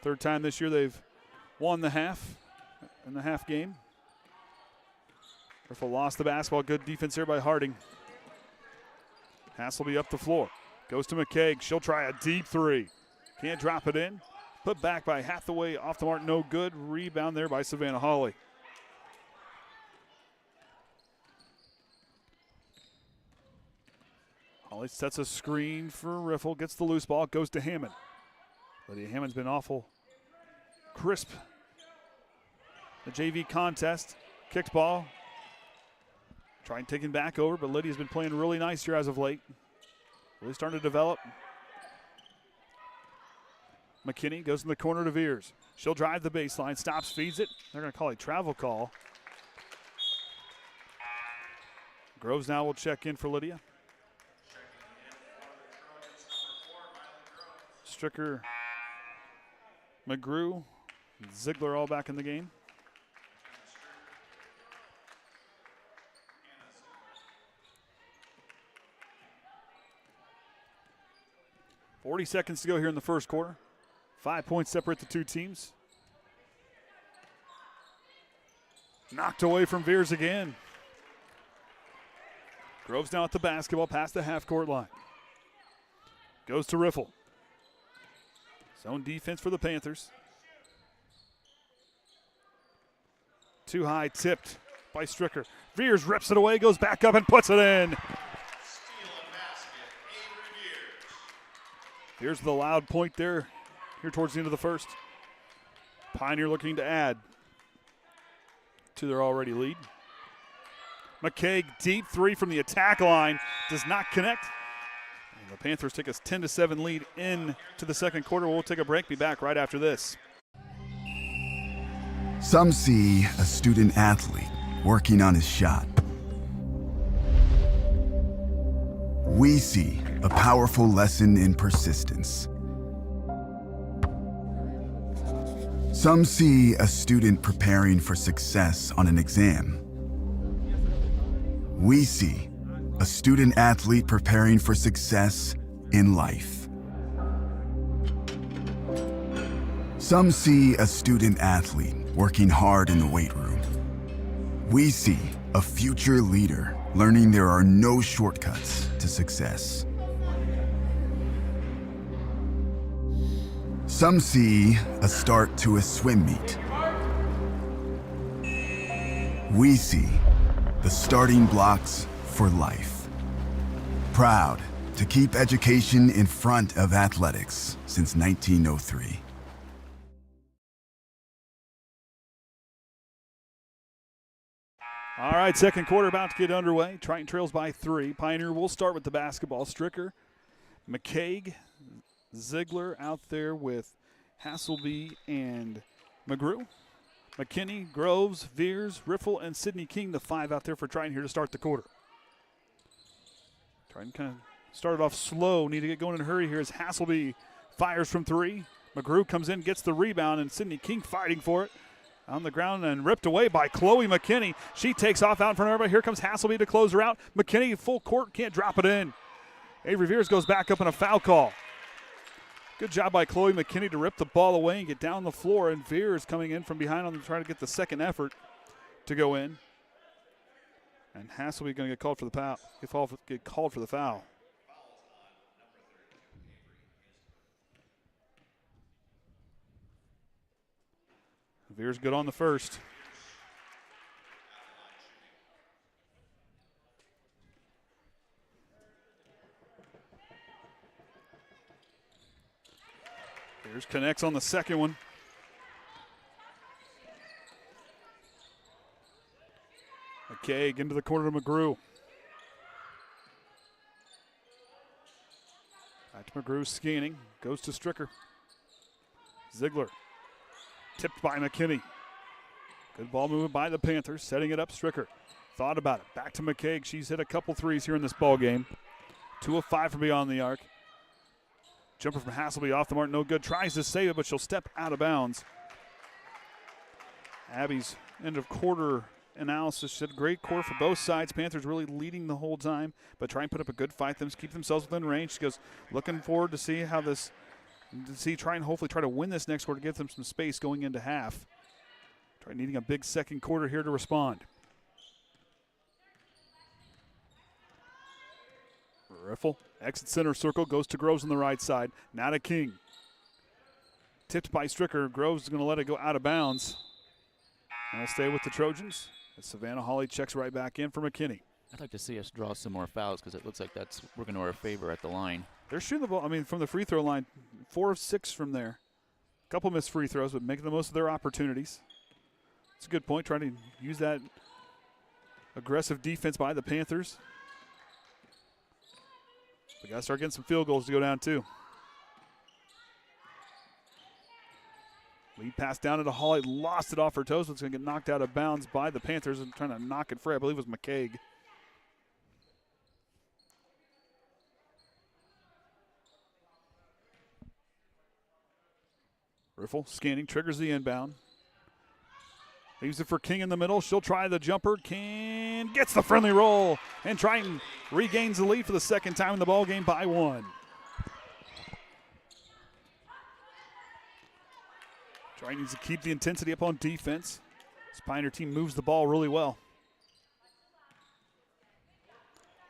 Third time this year they've won the half in the half game. Riffle lost the basketball. Good defense here by Harding. Hasselby up the floor. Goes to McKaig. She'll try a deep 3. Can't drop it in. Put back by Hathaway. Off the mark, no good. Rebound there by Savannah Hawley. Hawley sets a screen for Riffle. Gets the loose ball. Goes to Hammond. Lydia Hammond's been awful crisp. The JV contest. Kicked ball. Trying taking back over, but Lydia's been playing really nice here as of late. Really starting to develop. McKinney goes in the corner to Veers. She'll drive the baseline, stops, feeds it. They're going to call a travel call. Groves now will check in for Lydia. Stricker, McGrew, and Ziegler all back in the game. .40 seconds to go here in the first quarter. 5 points separate the two teams. Knocked away from Veers again. Groves now at the basketball past the half-court line. Goes to Riffle. Zone defense for the Panthers. Too high, tipped by Stricker. Veers rips it away, goes back up and puts it in. Here's the loud point there, here towards the end of the first. Pioneer looking to add to their already lead. McKaig, deep 3 from the attack line, does not connect. And the Panthers take a 10-7 lead into the second quarter. We'll take a break, be back right after this. Some see a student athlete working on his shot. We see a powerful lesson in persistence. Some see a student preparing for success on an exam. We see a student athlete preparing for success in life. Some see a student athlete working hard in the weight room. We see a future leader learning there are no shortcuts to success. Some see a start to a swim meet. We see the starting blocks for life. Proud to keep education in front of athletics since 1903. All right, second quarter about to get underway. Triton trails by 3. Pioneer will start with the basketball. Stricker, McCaig, Ziegler out there with Hasselby and McGrew. McKinney, Groves, Veers, Riffle, and Sidney King, the 5 out there for Triton here to start the quarter. Triton kind of started off slow. Need to get going in a hurry here as Hasselby fires from 3. McGrew comes in, gets the rebound, and Sidney King fighting for it. On the ground and ripped away by Chloe McKinney. She takes off out in front of everybody. Here comes Hasselby to close her out. McKinney full court, can't drop it in. Avery Veers goes back up in a foul call. Good job by Chloe McKinney to rip the ball away and get down the floor. And Veers coming in from behind on them trying to get the second effort to go in. And Hasselby going to get called for the foul. Get called for the foul. Veers good on the first. Veers connects on the second one. McCaig into the corner to McGrew. Back to McGrew scanning. Goes to Stricker. Ziegler. Tipped by McKinney. Good ball movement by the Panthers. Setting it up, Stricker. Thought about it. Back to McCaig. She's hit a couple threes here in this ball game. 2 of 5 from beyond the arc. Jumper from Hasselby off the mark. No good. Tries to save it, but she'll step out of bounds. Abby's end of quarter analysis said great quarter for both sides. Panthers really leading the whole time, but try and put up a good fight. Keep themselves within range. She goes, looking forward to see how this try and hopefully try to win this next quarter, give them some space going into half. Try needing a big second quarter here to respond. Riffle, exit center circle, goes to Groves on the right side. Now to King. Tipped by Stricker. Groves is going to let it go out of bounds. And stay with the Trojans. As Savannah Hawley checks right back in for McKinney. I'd like to see us draw some more fouls because it looks like that's working to our favor at the line. They're shooting the ball, from the free throw line, 4 of 6 from there. A couple missed free throws, but making the most of their opportunities. It's a good point, trying to use that aggressive defense by the Panthers. We got to start getting some field goals to go down, too. Lead pass down into Hawley, lost it off her toes, but it's going to get knocked out of bounds by the Panthers and trying to knock it free. I believe it was McCaig. Riffle scanning, triggers the inbound. Leaves it for King in the middle. She'll try the jumper. King gets the friendly roll. And Triton regains the lead for the second time in the ball game by 1. Triton needs to keep the intensity up on defense. This Pioneer team moves the ball really well.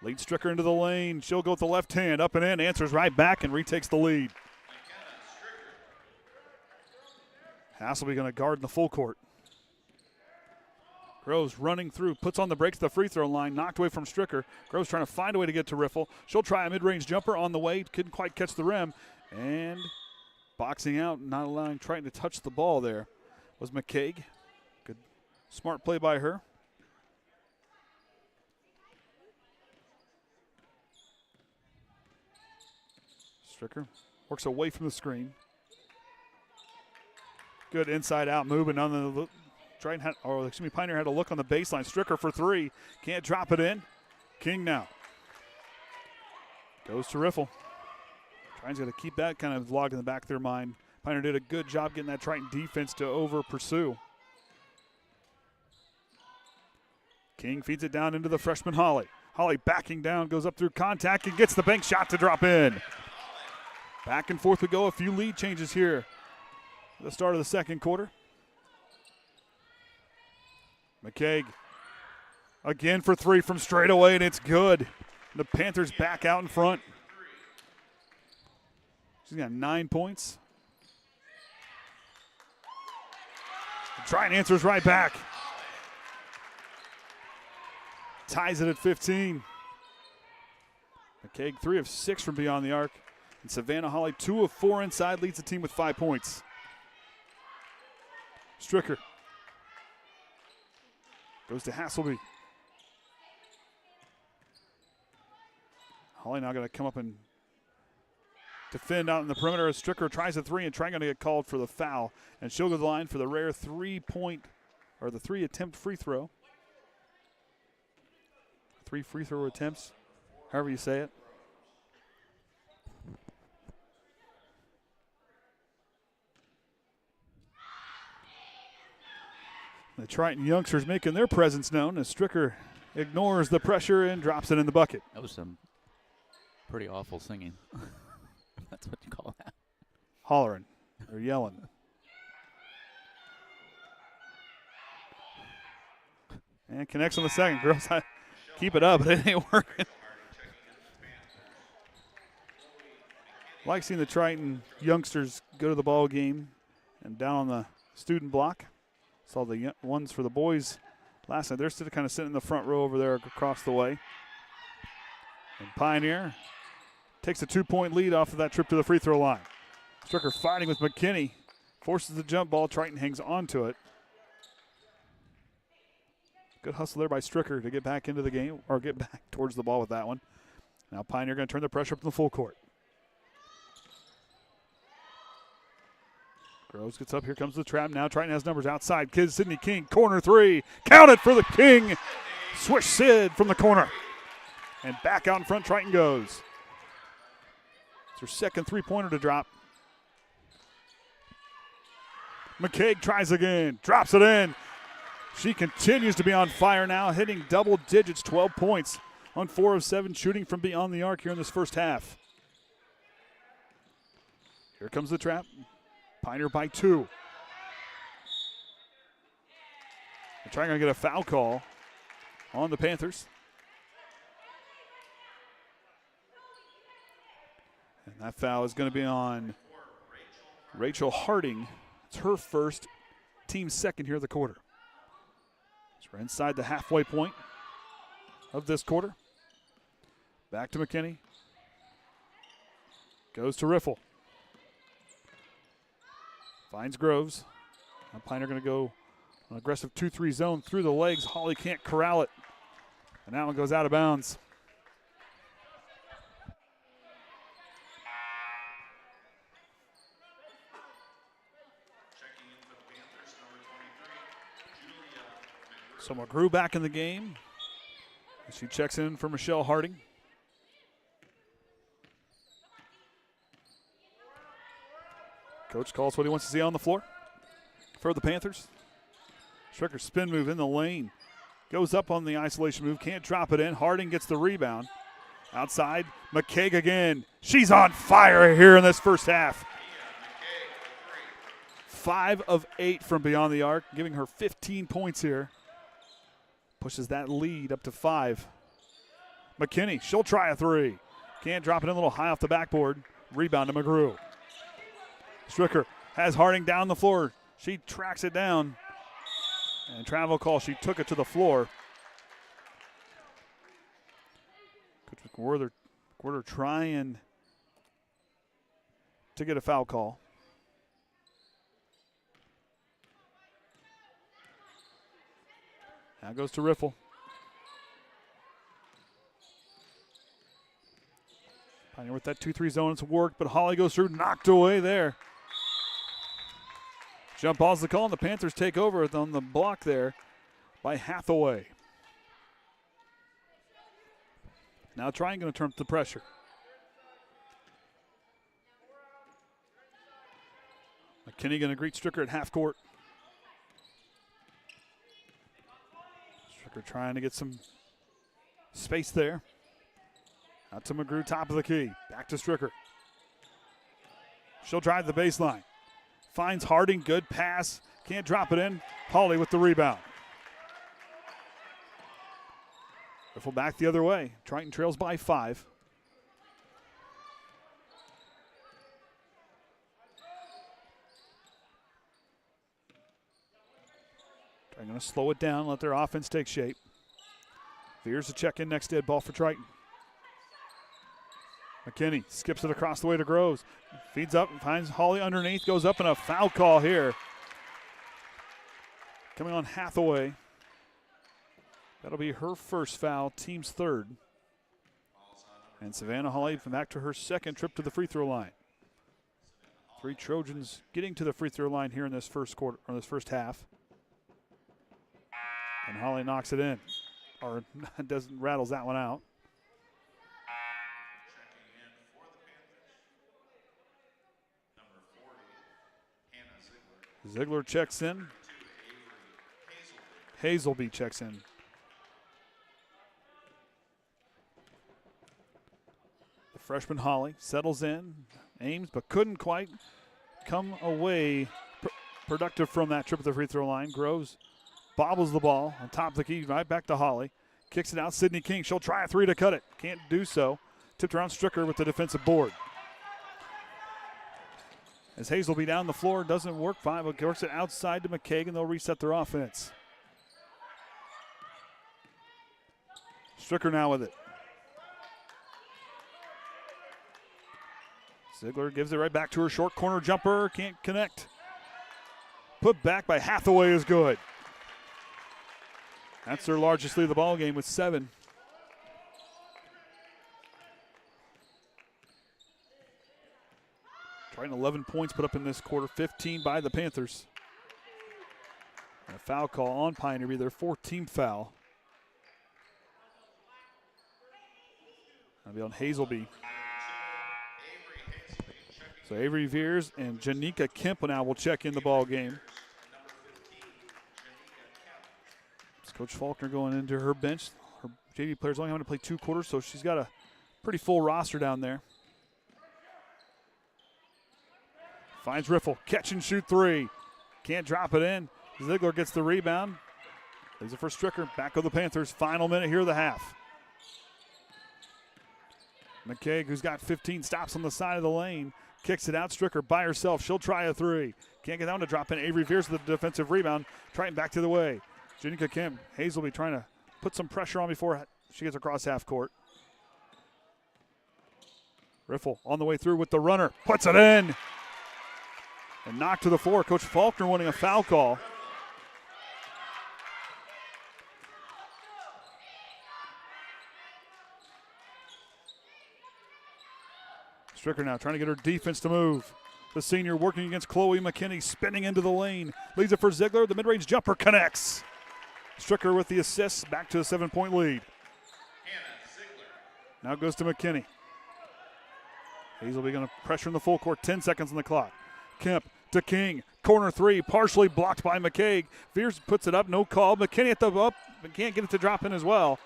Leads Stricker into the lane. She'll go with the left hand. Up and in. Answers right back and retakes the lead. Hasselby going to guard in the full court. Groves running through, puts on the brakes at the free throw line, knocked away from Stricker. Groves trying to find a way to get to Riffle. She'll try a mid-range jumper on the way, couldn't quite catch the rim. And boxing out, not allowing Triton to touch the ball there was McCaig. Good, smart play by her. Stricker works away from the screen. Good inside-out movement on the Pioneer had a look on the baseline. Stricker for three. Can't drop it in. King now. Goes to Riffle. Triton's got to keep that kind of log in the back of their mind. Pioneer did a good job getting that Triton defense to over-pursue. King feeds it down into the freshman Holly. Holly backing down, goes up through contact and gets the bank shot to drop in. Back and forth we go. A few lead changes here at the start of the second quarter. McCaig again for three from straight away, and it's good. The Panthers back out in front. She's got 9 points. Triton answers right back. Ties it at 15. McCaig 3 of 6 from beyond the arc. And Savannah Holly 2 of 4 inside, leads the team with 5 points. Stricker goes to Hasselby. Holly now going to come up and defend out in the perimeter as Stricker tries a three, and Triton going to get called for the foul. And she'll go to the line for the rare 3-attempt free throw. 3 free throw attempts, however you say it. The Triton youngsters making their presence known as Stricker ignores the pressure and drops it in the bucket. That was some pretty awful singing. That's what you call that. Hollering or yelling. And connects on the second. Girls keep it up, but it ain't working. Like seeing the Triton youngsters go to the ball game and down on the student block. Saw the ones for the boys last night. They're still kind of sitting in the front row over there across the way. And Pioneer takes a 2-point lead off of that trip to the free throw line. Stricker fighting with McKinney. Forces the jump ball. Triton hangs on to it. Good hustle there by Stricker to get back into the game, or get back towards the ball with that one. Now Pioneer going to turn the pressure up in the full court. Groves gets up. Here comes the trap. Now Triton has numbers outside. Kid Sydney King, corner three. Count it for the King. Swish Sid from the corner. And back out in front Triton goes. It's her second three-pointer to drop. McCaig tries again. Drops it in. She continues to be on fire now, hitting double digits, 12 points on 4 of 7 shooting from beyond the arc here in this first half. Here comes the trap. Pioneer by 2. They're trying to get a foul call on the Panthers. And that foul is going to be on Rachel Harding. It's her first, team second here of the quarter. So we're inside the halfway point of this quarter. Back to McKinney. Goes to Riffle. Finds Groves. Now Pioneer going to go an aggressive 2-3 zone through the legs. Holly can't corral it. And that one goes out of bounds. So McGrew back in the game. She checks in for Michelle Harding. Coach calls what he wants to see on the floor for the Panthers. Stricker spin move in the lane. Goes up on the isolation move. Can't drop it in. Harding gets the rebound. Outside, McCaig again. She's on fire here in this first half. 5 of 8 from beyond the arc, giving her 15 points here. Pushes that lead up to 5. McKinney, she'll try a 3. Can't drop it in, a little high off the backboard. Rebound to McGrew. Stricker has Harding down the floor. She tracks it down. And travel call, she took it to the floor. Coach McWherter trying to get a foul call. Now goes to Riffle. Pioneer with that 2-3 zone, it's worked, but Holly goes through, knocked away there. Jump ball's the call, and the Panthers take over on the block there by Hathaway. Now Triton going to turn up the pressure. McKinney going to greet Stricker at half court. Stricker trying to get some space there. Out to McGrew, top of the key. Back to Stricker. She'll drive the baseline. Finds Harding, good pass. Can't drop it in. Hawley with the rebound. Riffle back the other way. Triton trails by 5. Triton going to slow it down, let their offense take shape. Veers to check in next dead ball for Triton. McKinney skips it across the way to Groves. Feeds up and finds Hawley underneath. Goes up, and a foul call here. Coming on Hathaway. That'll be her first foul, team's third. And Savannah Hawley back to her second trip to the free throw line. 3 Trojans getting to the free throw line here in this first quarter, or this first half. And Hawley knocks it in, or doesn't, rattles that one out. Ziegler checks in. Hazelby checks in. The freshman Hawley settles in, aims, but couldn't quite come away productive from that trip at the free throw line. Groves bobbles the ball on top of the key, right back to Hawley. Kicks it out, Sydney King. She'll try a 3 to cut it. Can't do so. Tipped around Stricker with the defensive board. As Hazelby down the floor, doesn't work fine, but works it outside to McCaig, and they'll reset their offense. Stricker now with it. Ziegler gives it right back to her. Short corner jumper, can't connect. Put back by Hathaway is good. That's their largest lead of the ball game with 7. Trying 11 points put up in this quarter, 15 by the Panthers. And a foul call on Pioneer, be their 14th foul. That'll be on Hazelby. So Avery Veers and Janika Kemp now will check in the ball game. It's Coach Faulkner going into her bench. Her JV players only having to play 2 quarters, so she's got a pretty full roster down there. Finds Riffle, catch and shoot 3. Can't drop it in. Ziegler gets the rebound. Leaves it for Stricker. Back of the Panthers. Final minute here of the half. McCaig, who's got 15 stops on the side of the lane, kicks it out. Stricker by herself. She'll try a 3. Can't get down to drop in. Avery Veers with the defensive rebound. Triton back to the way. Janika Kim. Hazelby trying to put some pressure on before she gets across half court. Riffle on the way through with the runner. Puts it in. And knocked to the floor. Coach Faulkner wanting a foul call. Stricker now trying to get her defense to move. The senior working against Chloe McKinney, spinning into the lane. Leaves it for Ziegler. The mid-range jumper connects. Stricker with the assist, back to a 7-point lead. Now goes to McKinney. Hazelby going to pressure in the full court. 10 seconds on the clock. Kemp to King. Corner 3, partially blocked by McCaig. Veers puts it up, no call. McKinney at the up, but can't get it to drop in as well.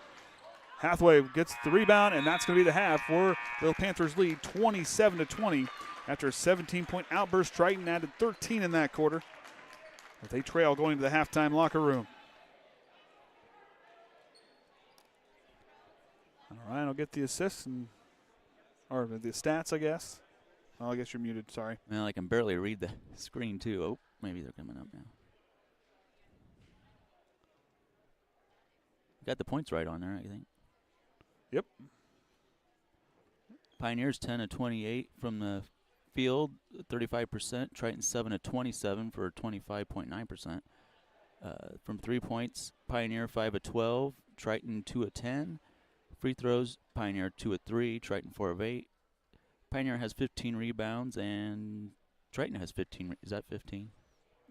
Hathaway gets the rebound, and that's going to be the half where the Panthers lead 27-20 after a 17-point outburst. Triton added 13 in that quarter. But they trail going to the halftime locker room. All right, I'll get the assists or the stats, I guess. Oh, I guess you're muted, sorry. Well, I can barely read the screen, too. Oh, maybe they're coming up now. Got the points right on there, I think. Yep. Pioneers 10 of 28 from the field, 35%. Triton 7 of 27 for 25.9%. From 3 points, Pioneer 5 of 12, Triton 2 of 10. Free throws, Pioneer 2 of 3, Triton 4 of 8. Pioneer has 15 rebounds, and Triton has 15. Is that 15?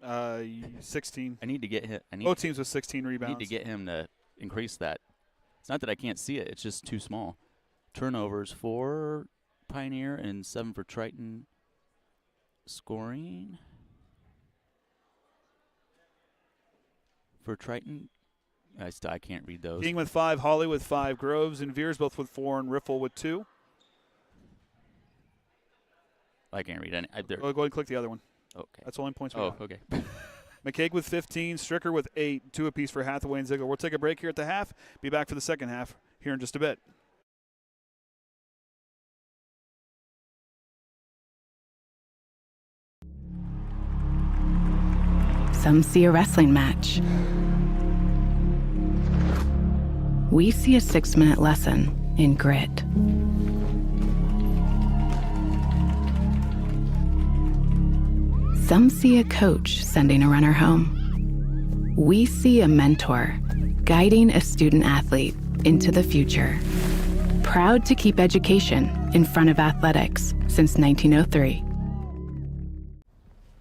16. I need to get him. Both teams with 16 I rebounds. need to get him to increase that. It's not that I can't see it. It's just too small. Turnovers 4 Pioneer and 7 for Triton. Scoring for Triton. I can't read those. King with 5, Hawley with 5, Groves and Veers both with 4, and Riffle with 2. I can't read any. Go ahead and click the other one. Okay. That's the only points we got. Okay. McCaig with 15, Stricker with 8, 2 apiece for Hathaway and Ziegler. We'll take a break here at the half. Be back for the second half here in just a bit. Some see a wrestling match. We see a 6-minute lesson in grit. Some see a coach sending a runner home. We see a mentor guiding a student athlete into the future. Proud to keep education in front of athletics since 1903.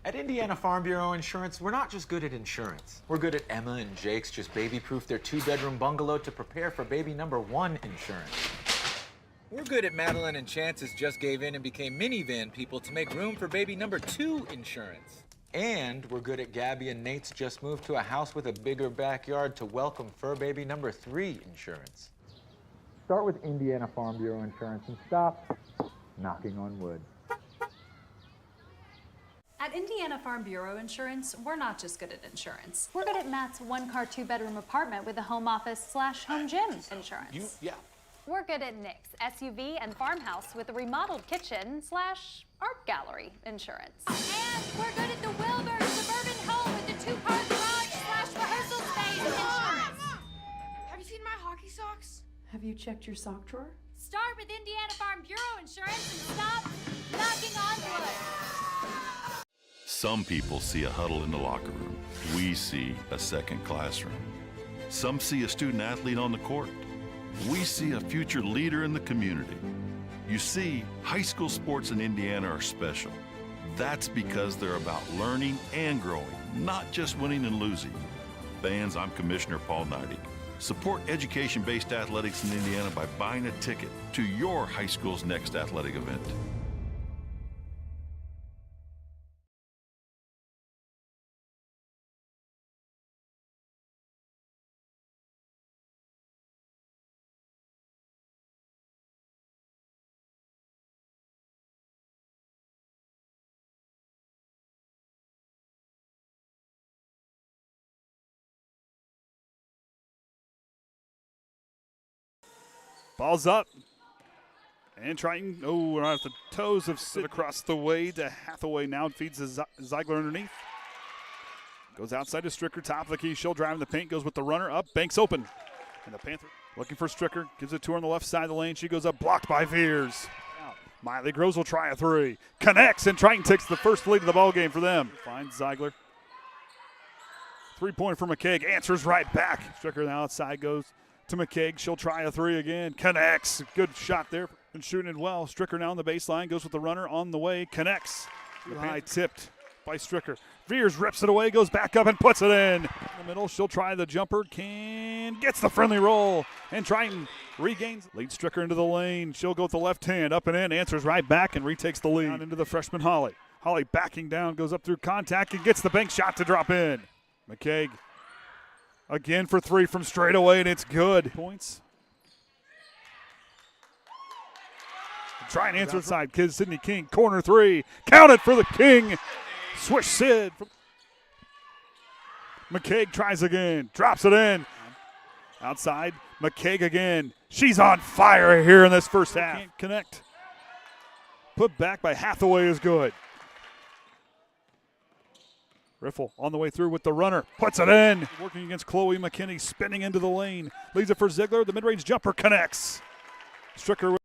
At Indiana Farm Bureau Insurance, we're not just good at insurance. We're good at Emma and Jake's just baby-proof their 2-bedroom bungalow to prepare for baby number 1 insurance. We're good at Madeline and Chance's just gave in and became minivan people to make room for baby number 2 insurance. And we're good at Gabby and Nate's just moved to a house with a bigger backyard to welcome fur baby number 3 insurance. Start with Indiana Farm Bureau Insurance and stop knocking on wood. At Indiana Farm Bureau Insurance, we're not just good at insurance. We're good at Matt's 1-car, 2-bedroom apartment with a home office / home gym insurance. We're good at Nick's SUV and farmhouse with a remodeled kitchen / art gallery insurance. And we're good at the Wilbur suburban home with the 2-car garage / rehearsal space insurance. Have you seen my hockey socks? Have you checked your sock drawer? Start with Indiana Farm Bureau Insurance and stop knocking on wood. Some people see a huddle in the locker room. We see a second classroom. Some see a student athlete on the court. We see a future leader in the community. You see, high school sports in Indiana are special. That's because they're about learning and growing, not just winning and losing. Fans, I'm Commissioner Paul Neidig. Support education-based athletics in Indiana by buying a ticket to your high school's next athletic event. Ball's up. And Triton, we're off the toes of Sid across the way to Hathaway. Now feeds to Ziegler underneath. Goes outside to Stricker, top of the key. She'll drive in the paint, goes with the runner up. Banks open. And the Panther looking for Stricker. Gives it to her on the left side of the lane. She goes up, blocked by Veers. Miley Groves will try a 3. Connects, and Triton takes the first lead of the ball game for them. Finds Ziegler. 3-point for McCaig. Answers right back. Stricker on the outside goes to McCaig. She'll try a 3 again. Connects. Good shot there. And shooting it well. Stricker now on the baseline. Goes with the runner on the way. Connects. Too high, tipped by Stricker. Veers rips it away. Goes back up and puts it in the middle. She'll try the jumper. Gets the friendly roll. And Triton regains. Leads Stricker into the lane. She'll go with the left hand. Up and in. Answers right back and retakes the lead. Down into the freshman Hawley. Hawley backing down. Goes up through contact and gets the bank shot to drop in. McCaig again for 3 from straight away, and it's good. Points. Try and answer side. Kid Sidney King, corner 3. Count it for the King. Swish Sid. McCaig tries again. Drops it in. Outside. McCaig again. She's on fire here in this first half. Can't connect. Put back by Hathaway is good. Riffle on the way through with the runner. Puts it in. Working against Chloe McKinney. Spinning into the lane. Leaves it for Ziegler. The mid-range jumper connects. Stricker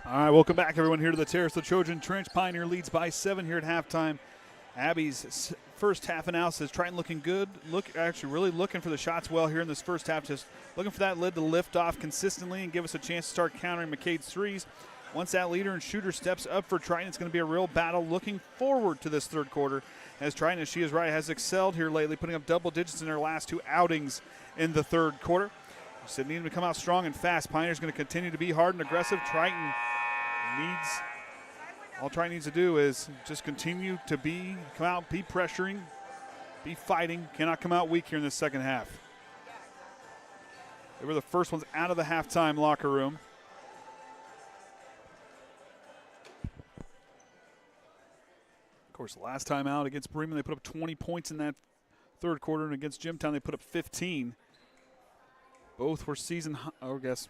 All right, welcome back, everyone, here to the Terrace, the Trojan Trench. Pioneer leads by 7 here at halftime. Abby's first half analysis, Triton looking good. Actually really looking for the shots well here in this first half, just looking for that lid to lift off consistently and give us a chance to start countering McCade's threes. Once that leader and shooter steps up for Triton, it's going to be a real battle looking forward to this third quarter, as Triton, as she is right, has excelled here lately, putting up double digits in her last 2 outings in the third quarter. So needing to come out strong and fast. Pioneer's going to continue to be hard and aggressive. All Triton needs to do is just continue to come out, be pressuring, be fighting. Cannot come out weak here in this second half. They were the first ones out of the halftime locker room. Of course, last time out against Bremen, they put up 20 points in that third quarter, and against Jimtown, they put up 15. Both were season high. I guess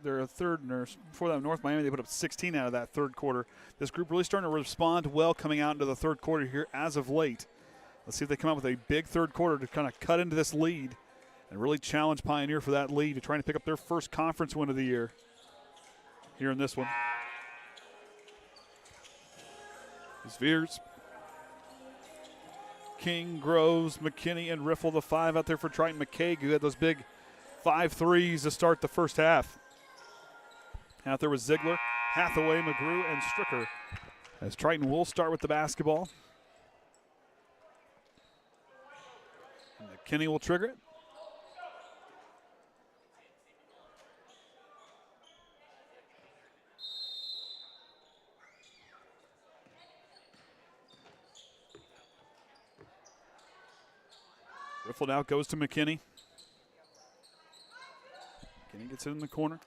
they're a third nurse. Before that, North Miami, they put up 16 out of that third quarter. This group really starting to respond well coming out into the third quarter here as of late. Let's see if they come out with a big third quarter to kind of cut into this lead and really challenge Pioneer for that lead to trying to pick up their first conference win of the year here in this one. It's Veers, King, Groves, McKinney, and Riffle, the 5 out there for Triton. McCaig, who had those big 5 threes to start the first half. Out there was Ziegler, Hathaway, McGrew, and Stricker. As Triton will start with the basketball. And McKinney will trigger it. Riffle now goes to McKinney. McKinney gets it in the corner.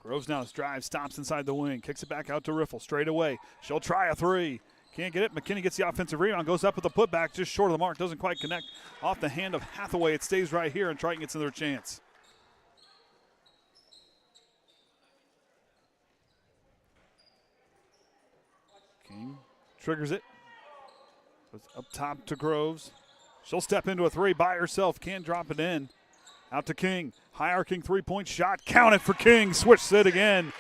Groves now drives, stops inside the wing, kicks it back out to Riffle, straight away. She'll try a 3. Can't get it. McKinney gets the offensive rebound, goes up with the putback, just short of the mark, doesn't quite connect. Off the hand of Hathaway, it stays right here, and Triton gets another chance. King triggers it. It's up top to Groves. She'll step into a 3 by herself, can't drop it in. Out to King, high arcing 3-point shot, count it for King, switch it again.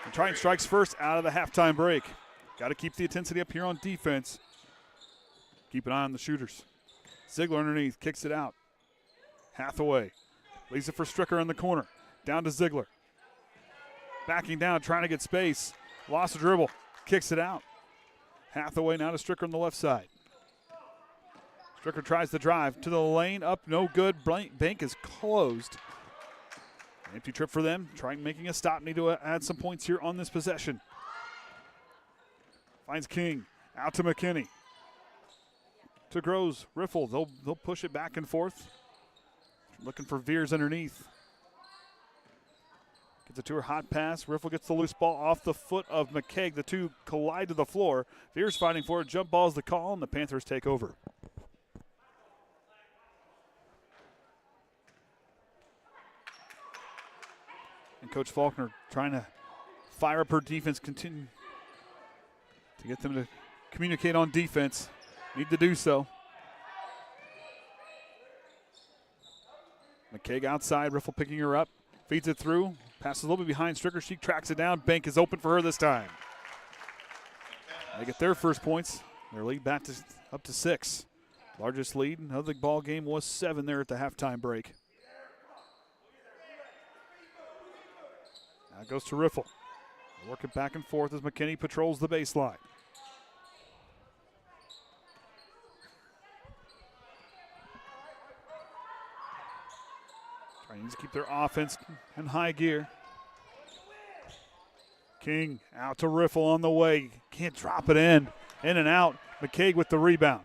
And Triton strikes first out of the halftime break. Got to keep the intensity up here on defense. Keep an eye on the shooters. Ziegler underneath, kicks it out. Hathaway leaves it for Stricker in the corner. Down to Ziegler. Backing down, trying to get space. Lost the dribble, kicks it out. Hathaway now to Stricker on the left side. Stricker tries to drive to the lane, up, no good. Bank is closed. Empty trip for them. Triton making a stop. Need to add some points here on this possession. Finds King. Out to McKinney. To Groves. Riffle. They'll push it back and forth. Looking for Veers underneath. Gets it to her hot pass. Riffle gets the loose ball off the foot of McCaig. The two collide to the floor. Veers fighting for it. Jump ball's the call, and the Panthers take over. And Coach Faulkner trying to fire up her defense, continue to get them to communicate on defense. Need to do so. McCaig outside, Riffle picking her up, feeds it through, passes a little bit behind Stricker. She tracks it down. Bank is open for her this time. They get their first points. Their lead back to up to 6. Largest lead of the ball game was 7 there at the halftime break. Now goes to Riffle. Working back and forth as McKinney patrols the baseline. Trying to keep their offense in high gear. King out to Riffle on the way. Can't drop it in. In and out. McCaig with the rebound.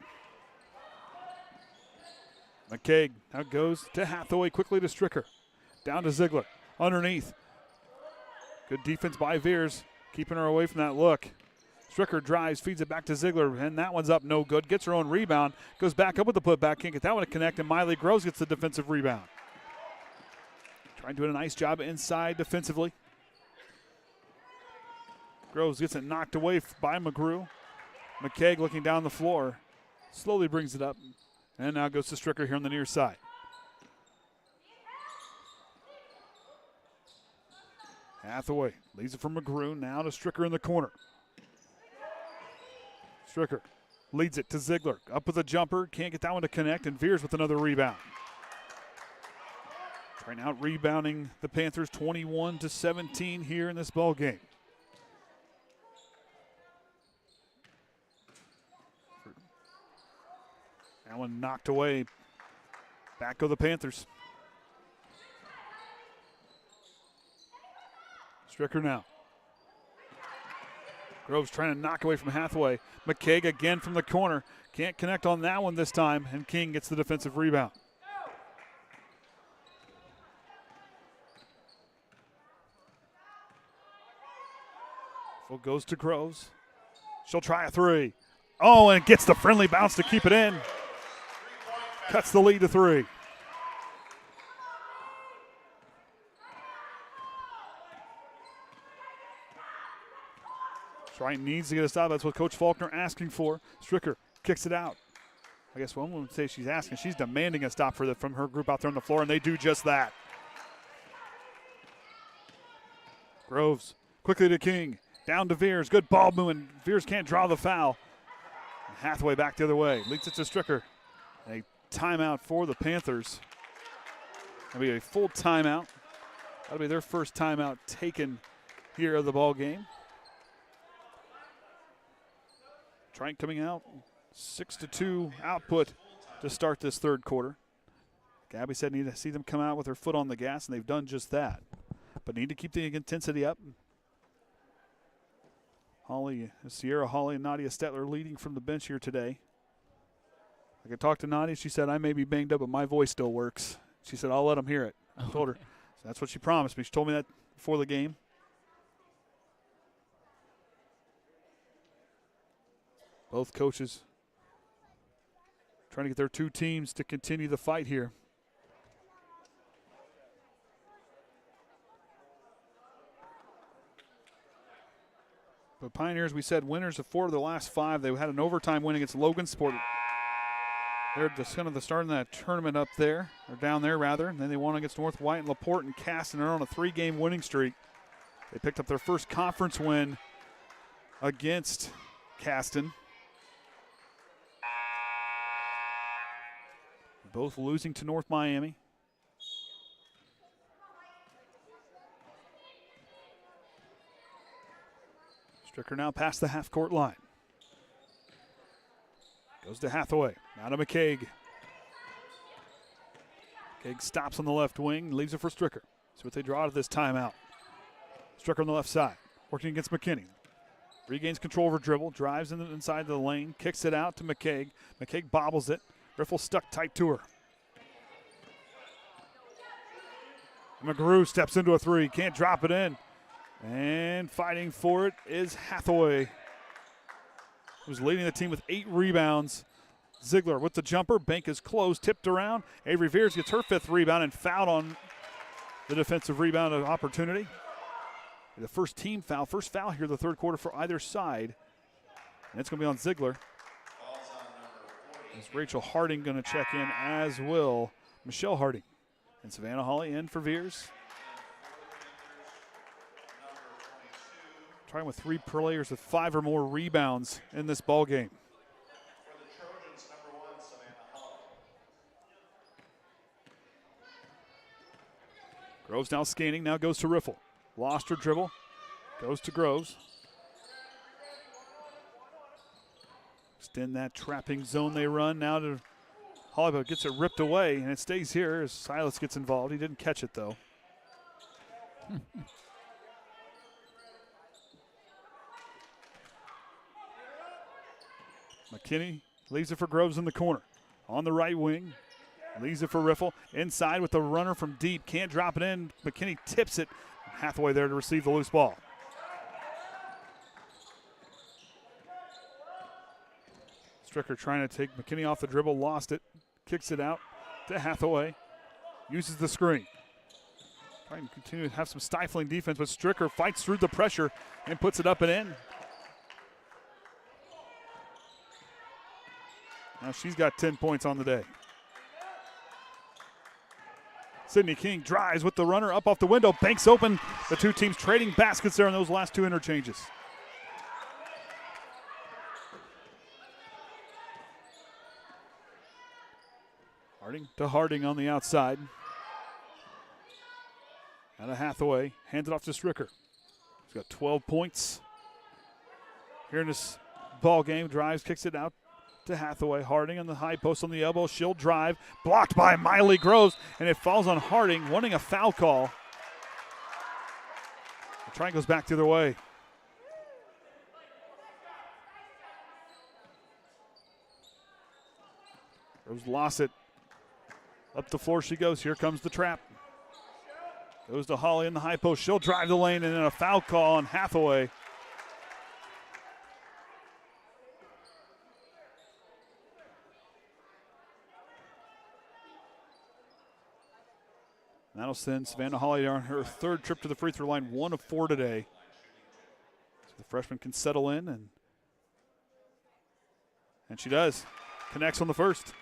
McCaig now goes to Hathaway, quickly to Stricker. Down to Ziegler. Underneath. Good defense by Veers, keeping her away from that look. Stricker drives, feeds it back to Ziegler, and that one's up no good. Gets her own rebound, goes back up with the putback. Can't get that one to connect, and Miley Groves gets the defensive rebound. Trying to do a nice job inside defensively. Groves gets it knocked away by McGrew. McCaig looking down the floor, slowly brings it up, and now goes to Stricker here on the near side. Hathaway leaves it from McGrew, now to Stricker in the corner. Stricker leads it to Ziegler. Up with a jumper, can't get that one to connect, and Veers with another rebound. Trying out rebounding the Panthers 21-17 here in this ball game. That one knocked away. Back go the Panthers. Stricker now. Groves trying to knock away from Hathaway. McKaig again from the corner. Can't connect on that one this time, and King gets the defensive rebound. Full goes to Groves. She'll try a three. Oh, and gets the friendly bounce to keep it in. Cuts the lead to 3. Triton needs to get a stop. That's what Coach Faulkner asking for. Stricker kicks it out. I guess one would say she's asking. She's demanding a stop from her group out there on the floor, and they do just that. Groves quickly to King. Down to Veers. Good ball moving. Veers can't draw the foul. Hathaway back the other way. Leads it to Stricker. A timeout for the Panthers. That'll be a full timeout. That'll be their first timeout taken here of the ball game. Triton coming out, 6-2 output to start this third quarter. Gabby said need to see them come out with their foot on the gas, and they've done just that. But need to keep the intensity up. Sierra Hawley and Nadia Stetler leading from the bench here today. I could talk to Nadia. She said, I may be banged up, but my voice still works. She said, I'll let them hear it. I told her. So that's what she promised me. She told me that before the game. Both coaches trying to get their two teams to continue the fight here. But Pioneers, we said, winners of 4 of the last 5. They had an overtime win against Logansport. They're just kind of starting that tournament up there, or down there rather. And then they won against North White and LaPorte and Caston. They're on a 3-game winning streak. They picked up their first conference win against Caston. Both losing to North Miami. Stricker now past the half-court line. Goes to Hathaway. Now to McKaig. McKaig stops on the left wing, leaves it for Stricker. See what they draw out of this timeout. Stricker on the left side, working against McKinney. Regains control over dribble, drives inside the lane, kicks it out to McKaig. McKaig bobbles it. Riffle stuck tight to her. McGrew steps into a 3, can't drop it in. And fighting for it is Hathaway, who's leading the team with 8 rebounds. Ziegler with the jumper, bank is closed, tipped around. Avery Veers gets her 5th rebound and fouled on the defensive rebound opportunity. The first team foul, first foul here in the third quarter for either side. And it's going to be on Ziegler. Is Rachel Harding going to check in, as will Michelle Harding. And Savannah Hawley in for Veers. Trying with 3 players with 5 or more rebounds in this ball game. For the Trojans, number 1, Savannah Hawley. Groves now scanning, now goes to Riffle. Lost her dribble, goes to Groves. Extend that trapping zone they run now to Hawley, but gets it ripped away, and it stays here as Silas gets involved. He didn't catch it, though. McKinney leaves it for Groves in the corner. On the right wing, leaves it for Riffle. Inside with the runner from deep, can't drop it in. McKinney tips it. Hathaway there to receive the loose ball. Stricker trying to take McKinney off the dribble, lost it, kicks it out to Hathaway, uses the screen. Trying to continue to have some stifling defense, but Stricker fights through the pressure and puts it up and in. Now she's got 10 points on the day. Sydney King drives with the runner up off the window, banks open, The two teams trading baskets there in those last two interchanges. Harding to Harding on the outside. Out of Hathaway, hands it off to Stricker. He's got 12 points here in this ball game. Drives, kicks it out to Hathaway. Harding on the high post on the elbow. She'll drive, blocked by Miley Groves, and it falls on Harding, wanting a foul call. The try goes back the other way. Groves lost it. Up the floor she goes. Here comes the trap. Goes to Holly in the high post. She'll drive the lane, and then a foul call on Hathaway. That'll send Savannah Holly on her third trip to the free throw line, 1 of 4 today. So the freshman can settle in, and she does. Connects on the first.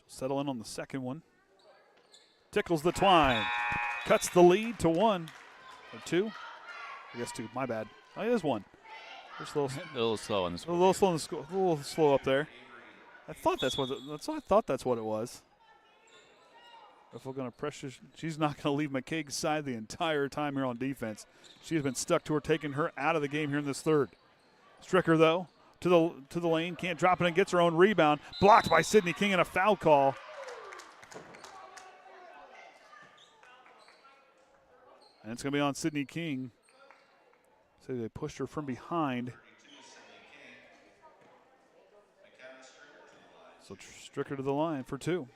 Settle in on the second one. Tickles the twine. Cuts the lead to 1 or 2. I guess 2. My bad. Oh, it is 1. Just a little slow on the score. A little slow on the score. A little slow up there. I thought that's what it was. If we're going to pressure, she's not going to leave McCaig's side the entire time here on defense. She has been stuck to her, taking her out of the game here in this third. Stricker though. To the lane, can't drop it and gets her own rebound. Blocked by Sydney King and a foul call. And it's going to be on Sydney King. So they pushed her from behind. So Stricker to the line for 2.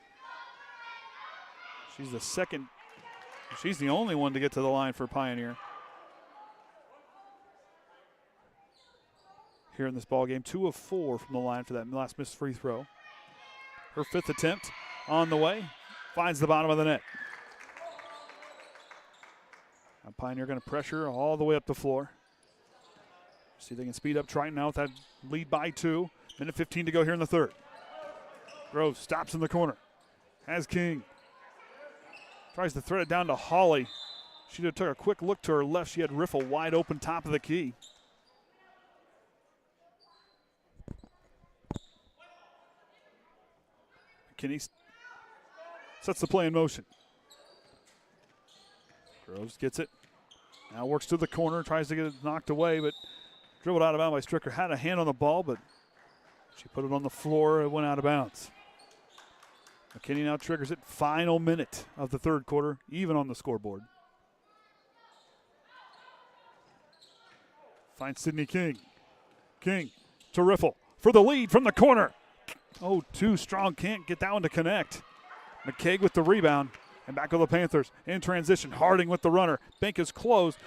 She's the second. She's the only one to get to the line for Pioneer. Here in this ball game, 2 of 4 from the line for that last missed free throw. Her 5th attempt on the way, finds the bottom of the net. Now Pioneer going to pressure all the way up the floor. See if they can speed up Triton now with that lead by 2. Minute 15 to go here in the third. Groves stops in the corner. Has King. Tries to thread it down to Holly. She took a quick look to her left. She had Riffle wide open top of the key. Kinney sets the play in motion. Groves gets it. Now works to the corner, tries to get it knocked away, but dribbled out of bounds by Stricker. Had a hand on the ball, but she put it on the floor. It went out of bounds. McKinney now triggers it. Final minute of the third quarter, even on the scoreboard. Finds Sydney King. King to Riffle for the lead from the corner. Oh, too strong, can't get that one to connect. McCaig with the rebound, and back to the Panthers. In transition, Harding with the runner. Bank is closed.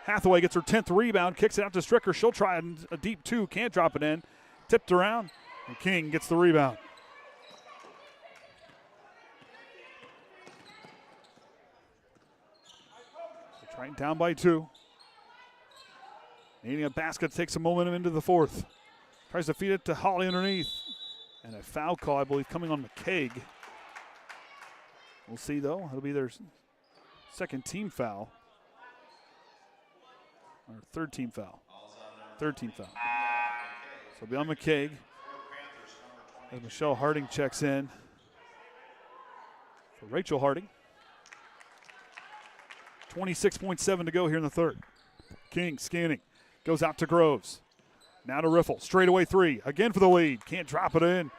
Hathaway gets her 10th rebound, kicks it out to Stricker. She'll try a deep 2, can't drop it in. Tipped around, and King gets the rebound. Triton down by 2. Needing a basket, takes some momentum into the fourth. Tries to feed it to Holly underneath. And a foul call, I believe, coming on McCaig. We'll see, though. It'll be their second team foul. Or third team foul. Third team foul. So it'll be on McCaig. As Michelle Harding checks in for Rachel Harding. 26.7 to go here in the third. King scanning. Goes out to Groves. Now to Riffle. Straightaway 3. Again for the lead. Can't drop it in.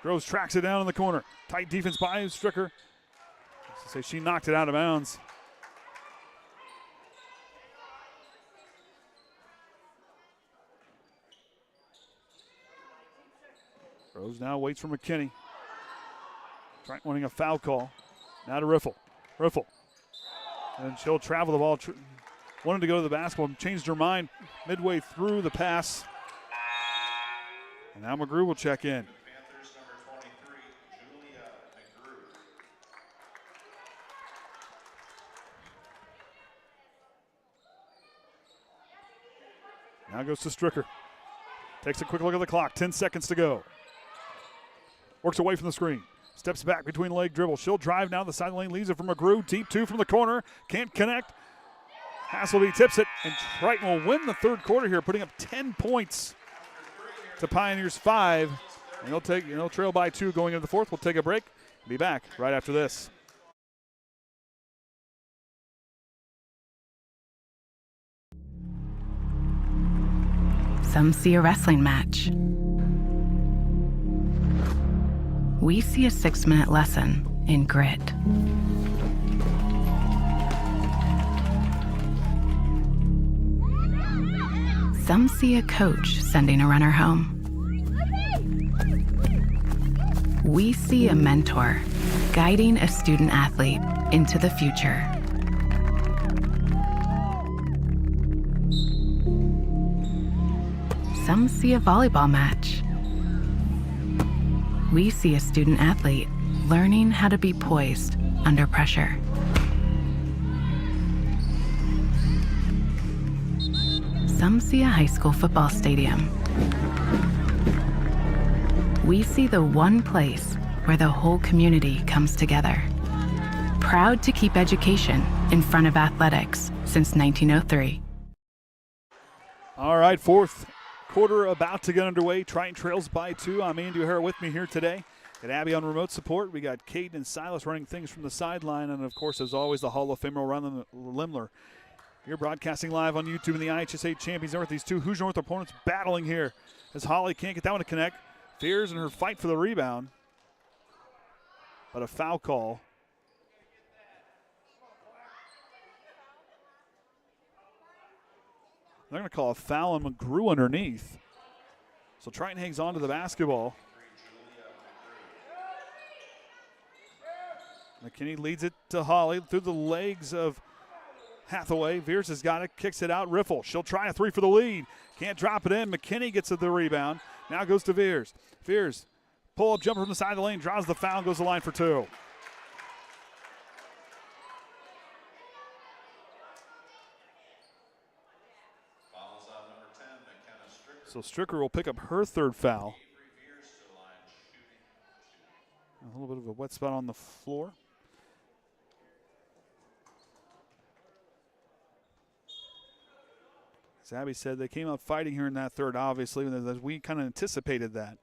Groves tracks it down in the corner. Tight defense by Stricker. Say she knocked it out of bounds. Groves now waits for McKinney. Triton wanting a foul call. Now to Riffle. Riffle. And she'll travel the ball. Wanted to go to the basketball, changed her mind midway through the pass. And now McGrew will check in. Panthers number 23, Julia McGrew. Now goes to Stricker. Takes a quick look at the clock. 10 seconds to go. Works away from the screen. Steps back between leg dribble. She'll drive now to the side lane. Leaves it from McGrew. Deep two from the corner. Can't connect. Hasselby tips it, and Triton will win the third quarter here, putting up 10 points to Pioneers 5. And they'll trail by 2 going into the fourth. We'll take a break. Be back right after this. Some see a wrestling match. We see a 6-minute lesson in grit. Some see a coach sending a runner home. We see a mentor guiding a student athlete into the future. Some see a volleyball match. We see a student athlete learning how to be poised under pressure. Some see a high school football stadium. We see the one place where the whole community comes together. Proud to keep education in front of athletics since 1903. All right, fourth quarter about to get underway. Triton trails by 2. I'm Andy O'Hara with me here today. Got Abby on remote support. We got Caden and Silas running things from the sideline. And, of course, as always, the Hall of Famer Ron Limler. You're broadcasting live on YouTube in the IHSA Champions North. These two Hoosier North opponents battling here as Holly can't get that one to connect. Fears in her fight for the rebound. But a foul call. They're going to call a foul on McGrew underneath. So Triton hangs on to the basketball. McKinney leads it to Holly through the legs of Hathaway. Veers has got it, kicks it out. Riffle, she'll try a 3 for the lead. Can't drop it in. McKinney gets the rebound. Now goes to Veers. Veers, pull-up jumper from the side of the lane, draws the foul, goes to the line for 2. So Stricker will pick up her third foul. A little bit of a wet spot on the floor. As Abby said, they came out fighting here in that third, obviously, as we kind of anticipated that.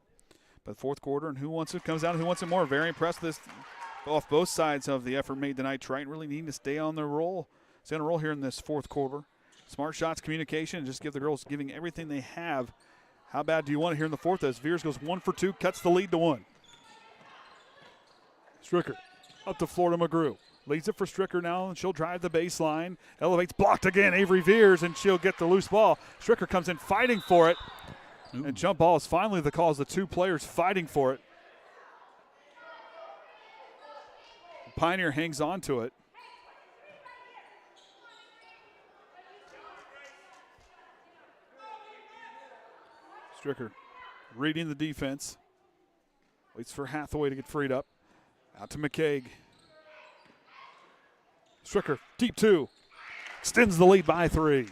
But fourth quarter, and who wants it comes down to who wants it more. Very impressed with this off both sides of the effort made tonight. Triton really needing to stay on the roll. Stay on a roll here in this fourth quarter. Smart shots, communication, and just give the girls giving everything they have. How bad do you want it here in the fourth as Veers goes 1 for 2, cuts the lead to 1. Stricker up to Florida McGrew. Leads it for Stricker now, and she'll drive the baseline. Elevates, blocked again, Avery Veers, and she'll get the loose ball. Stricker comes in fighting for it. Ooh. And jump ball is finally the call as the two players fighting for it. Pioneer hangs on to it. Stricker reading the defense. Waits for Hathaway to get freed up. Out to McCaig. Stricker, deep 2. Extends the lead by 3.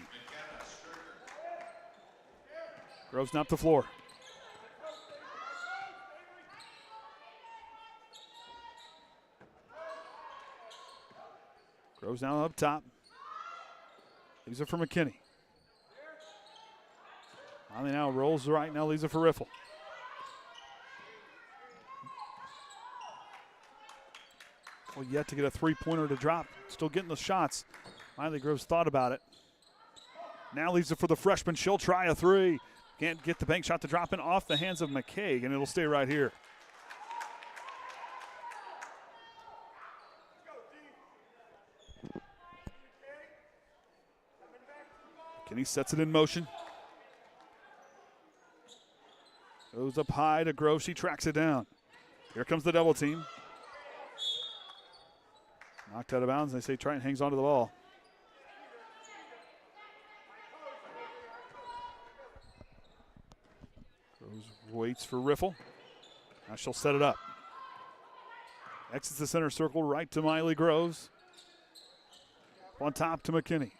Groves not the floor. Groves now up top. Leaves it for McKinney. Molly now rolls right, now leaves it for Riffle. Well, yet to get a 3-pointer to drop. Still getting the shots. Miley Groves thought about it. Now leaves it for the freshman. She'll try a 3. Can't get the bank shot to drop in off the hands of McCaig, and it'll stay right here. Kenny sets it in motion. Goes up high to Grove. She tracks it down. Here comes the double team. Knocked out of bounds. They say Triton hangs onto the ball. Groves waits for Riffle. Now she'll set it up. Exits the center circle right to Miley Groves. On top to McKinney.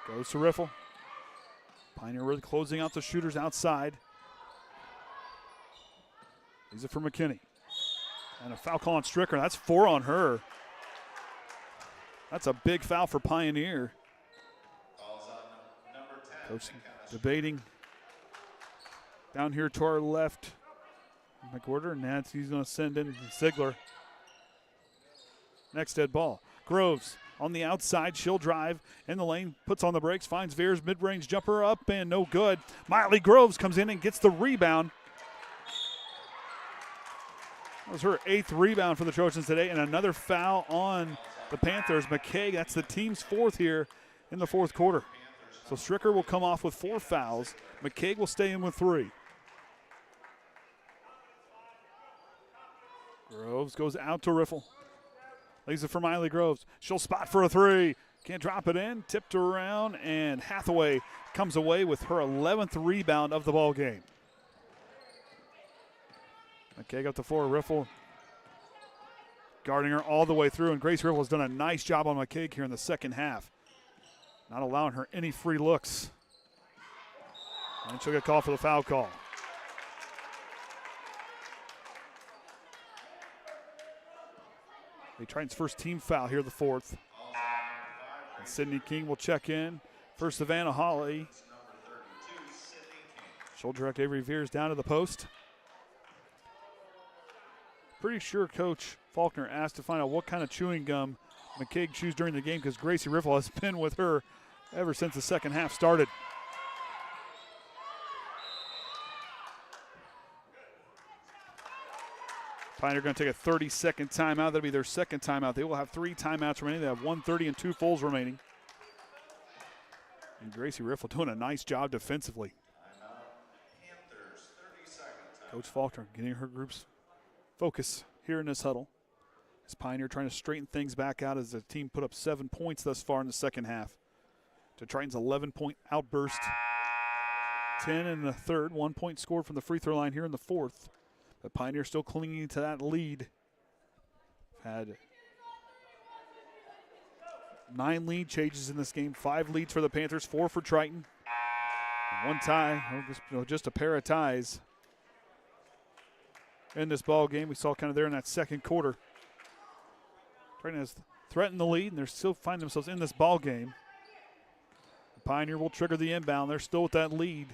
Goes to Riffle. Pioneer really closing out the shooters outside. These are for McKinney. And a foul call on Stricker. That's 4 on her. That's a big foul for Pioneer. Coach debating. Down here to our left, McWherter, and he's going to send in Ziegler. Next dead ball. Groves on the outside. She'll drive in the lane, puts on the brakes, finds Veers, mid-range jumper up and no good. Miley Groves comes in and gets the rebound. That was her 8th rebound for the Trojans today, and another foul on the Panthers. McKay, that's the team's 4th here in the 4th quarter. So Stricker will come off with 4 fouls. McKay will stay in with 3. Groves goes out to Riffle. Leaves it for Miley Groves. She'll spot for a 3. Can't drop it in. Tipped around, and Hathaway comes away with her 11th rebound of the ball game. McKay got the floor. Riffle guarding her all the way through, and Grace Riffle has done a nice job on McKay here in the second half. Not allowing her any free looks. And she'll get called for the foul call. Triton's first team foul here, the 4th. And Sydney King will check in. First, Savannah Holly. She'll direct Avery Veers down to the post. Pretty sure Coach Faulkner asked to find out what kind of chewing gum McKay chews during the game, because Gracie Riffle has been with her ever since the second half started. Pioneer going to take a 30-second timeout. That'll be their second timeout. They will have 3 timeouts remaining. They have 1:30 and 2 fulls remaining. And Gracie Riffle doing a nice job defensively. Coach Faulkner getting her group's focus here in this huddle. As Pioneer trying to straighten things back out as the team put up 7 points thus far in the second half. To Triton's 11-point outburst. 10 in the third. 1 point scored from the free throw line here in the 4th. But Pioneer still clinging to that lead. Had 9 lead changes in this game. 5 leads for the Panthers, 4 for Triton. And 1 tie, just a pair of ties in this ball game. We saw kind of there in that second quarter. Triton has threatened the lead, and they still find themselves in this ball game. The Pioneer will trigger the inbound. They're still with that lead,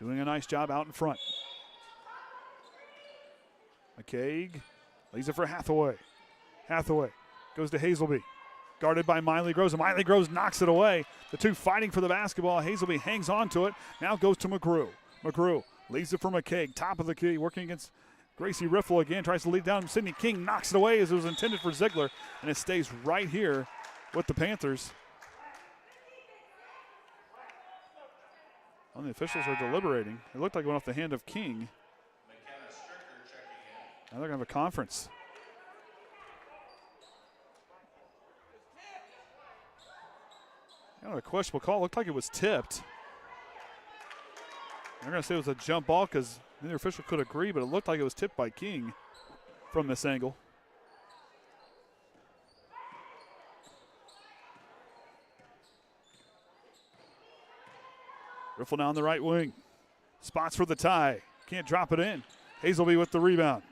doing a nice job out in front. McCaig leaves it for Hathaway. Hathaway goes to Hazelby. Guarded by Miley Groves, and Miley Groves knocks it away. The 2 fighting for the basketball. Hazelby hangs on to it. Now goes to McGrew. McGrew leaves it for McCaig. Top of the key, working against Gracie Riffle again. Tries to lead down. Sydney King knocks it away as it was intended for Ziegler, and it stays right here with the Panthers. Well, the officials are deliberating. It looked like it went off the hand of King. Now they're going to have a conference. A questionable call. Looked like it was tipped. They're going to say it was a jump ball because neither official could agree, but it looked like it was tipped by King from this angle. Riffle down the right wing. Spots for the tie. Can't drop it in. Hazelby with the rebound.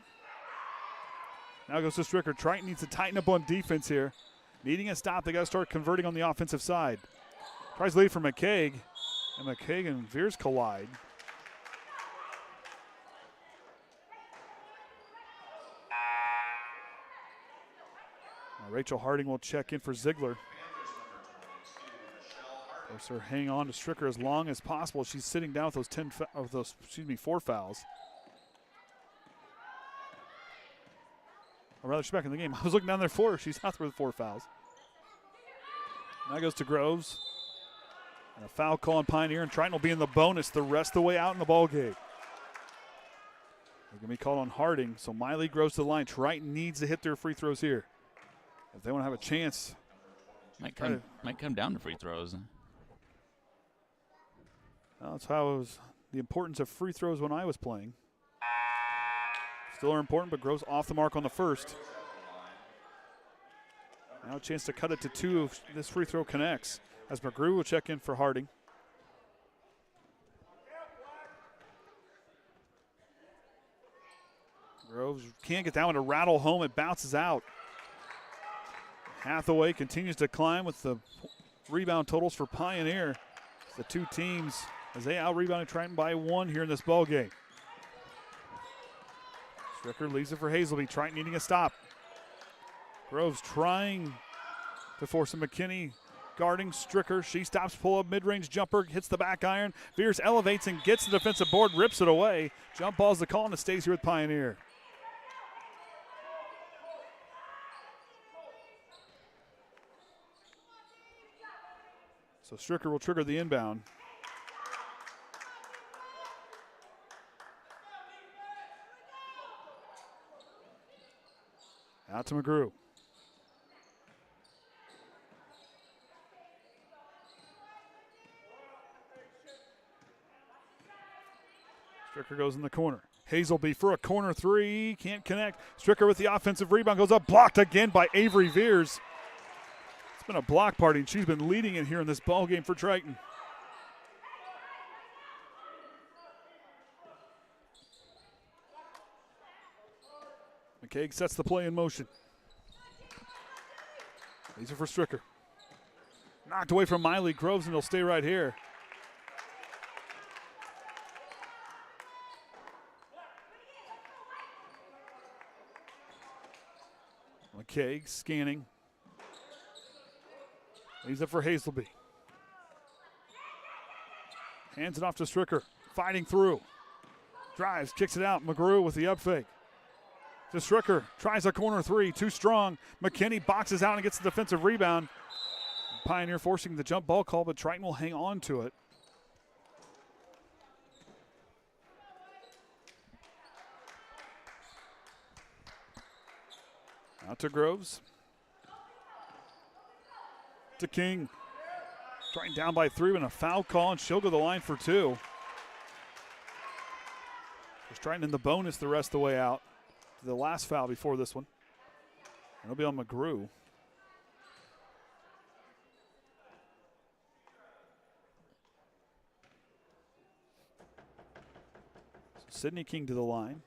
Now goes to Stricker. Triton needs to tighten up on defense here. Needing a stop, they got to start converting on the offensive side. Tries to lead for McCaig, and McCaig and Veers collide. Rachel Harding will check in for Ziegler. Force her hang on to Stricker as long as possible. She's sitting down with those 4 fouls. Or rather, she's back in the game. I was looking down there for her. She's out there with 4 fouls. Now goes to Groves. And a foul call on Pioneer, and Triton will be in the bonus the rest of the way out in the ball game. They're going to be called on Harding, so Miley Groves to the line. Triton needs to hit their free throws here if they want to have a chance. Might come down to free throws. Well, that's how it was. The importance of free throws when I was playing. Still are important, but Groves off the mark on the first. Now a chance to cut it to 2 if this free throw connects. As McGrew will check in for Harding. Groves can't get that one to rattle home. It bounces out. Hathaway continues to climb with the rebound totals for Pioneer. The two teams as they out-rebounded Triton by 1 here in this ball game. Stricker leaves it for Hazelby. Triton needing a stop. Groves trying to force a McKinney guarding Stricker. She stops, pull up mid-range jumper, hits the back iron. Veers elevates and gets the defensive board, rips it away. Jump ball's the call, and it stays here with Pioneer. So Stricker will trigger the inbound. Out to McGrew. Stricker goes in the corner. Hazelby for a corner three. Can't connect. Stricker with the offensive rebound. Goes up. Blocked again by Avery Veers. It's been a block party, and she's been leading it here in this ball game for Triton. McCaig sets the play in motion. These are for Stricker. Knocked away from Miley Groves, and he'll stay right here. McCaig scanning. Leaves it for Hazelby. Hands it off to Stricker. Fighting through. Drives, kicks it out. McGrew with the up fake. To Stricker. Tries a corner three. Too strong. McKinney boxes out and gets the defensive rebound. Pioneer forcing the jump ball call, but Triton will hang on to it. Out to Groves. To King. Triton down by 3 with a foul call, and she'll go to the line for 2. Just Triton in the bonus the rest of the way out. The last foul before this one. And it'll be on McGrew. So Sydney King to the line.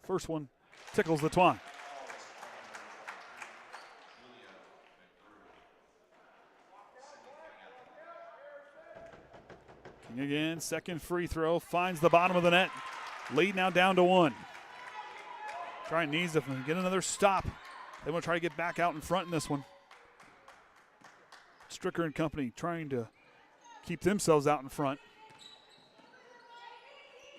First one tickles the twine. King again, second free throw, finds the bottom of the net. Lead now down to 1. Triton needs to get another stop. They want to try to get back out in front in this one. Stricker and company trying to keep themselves out in front.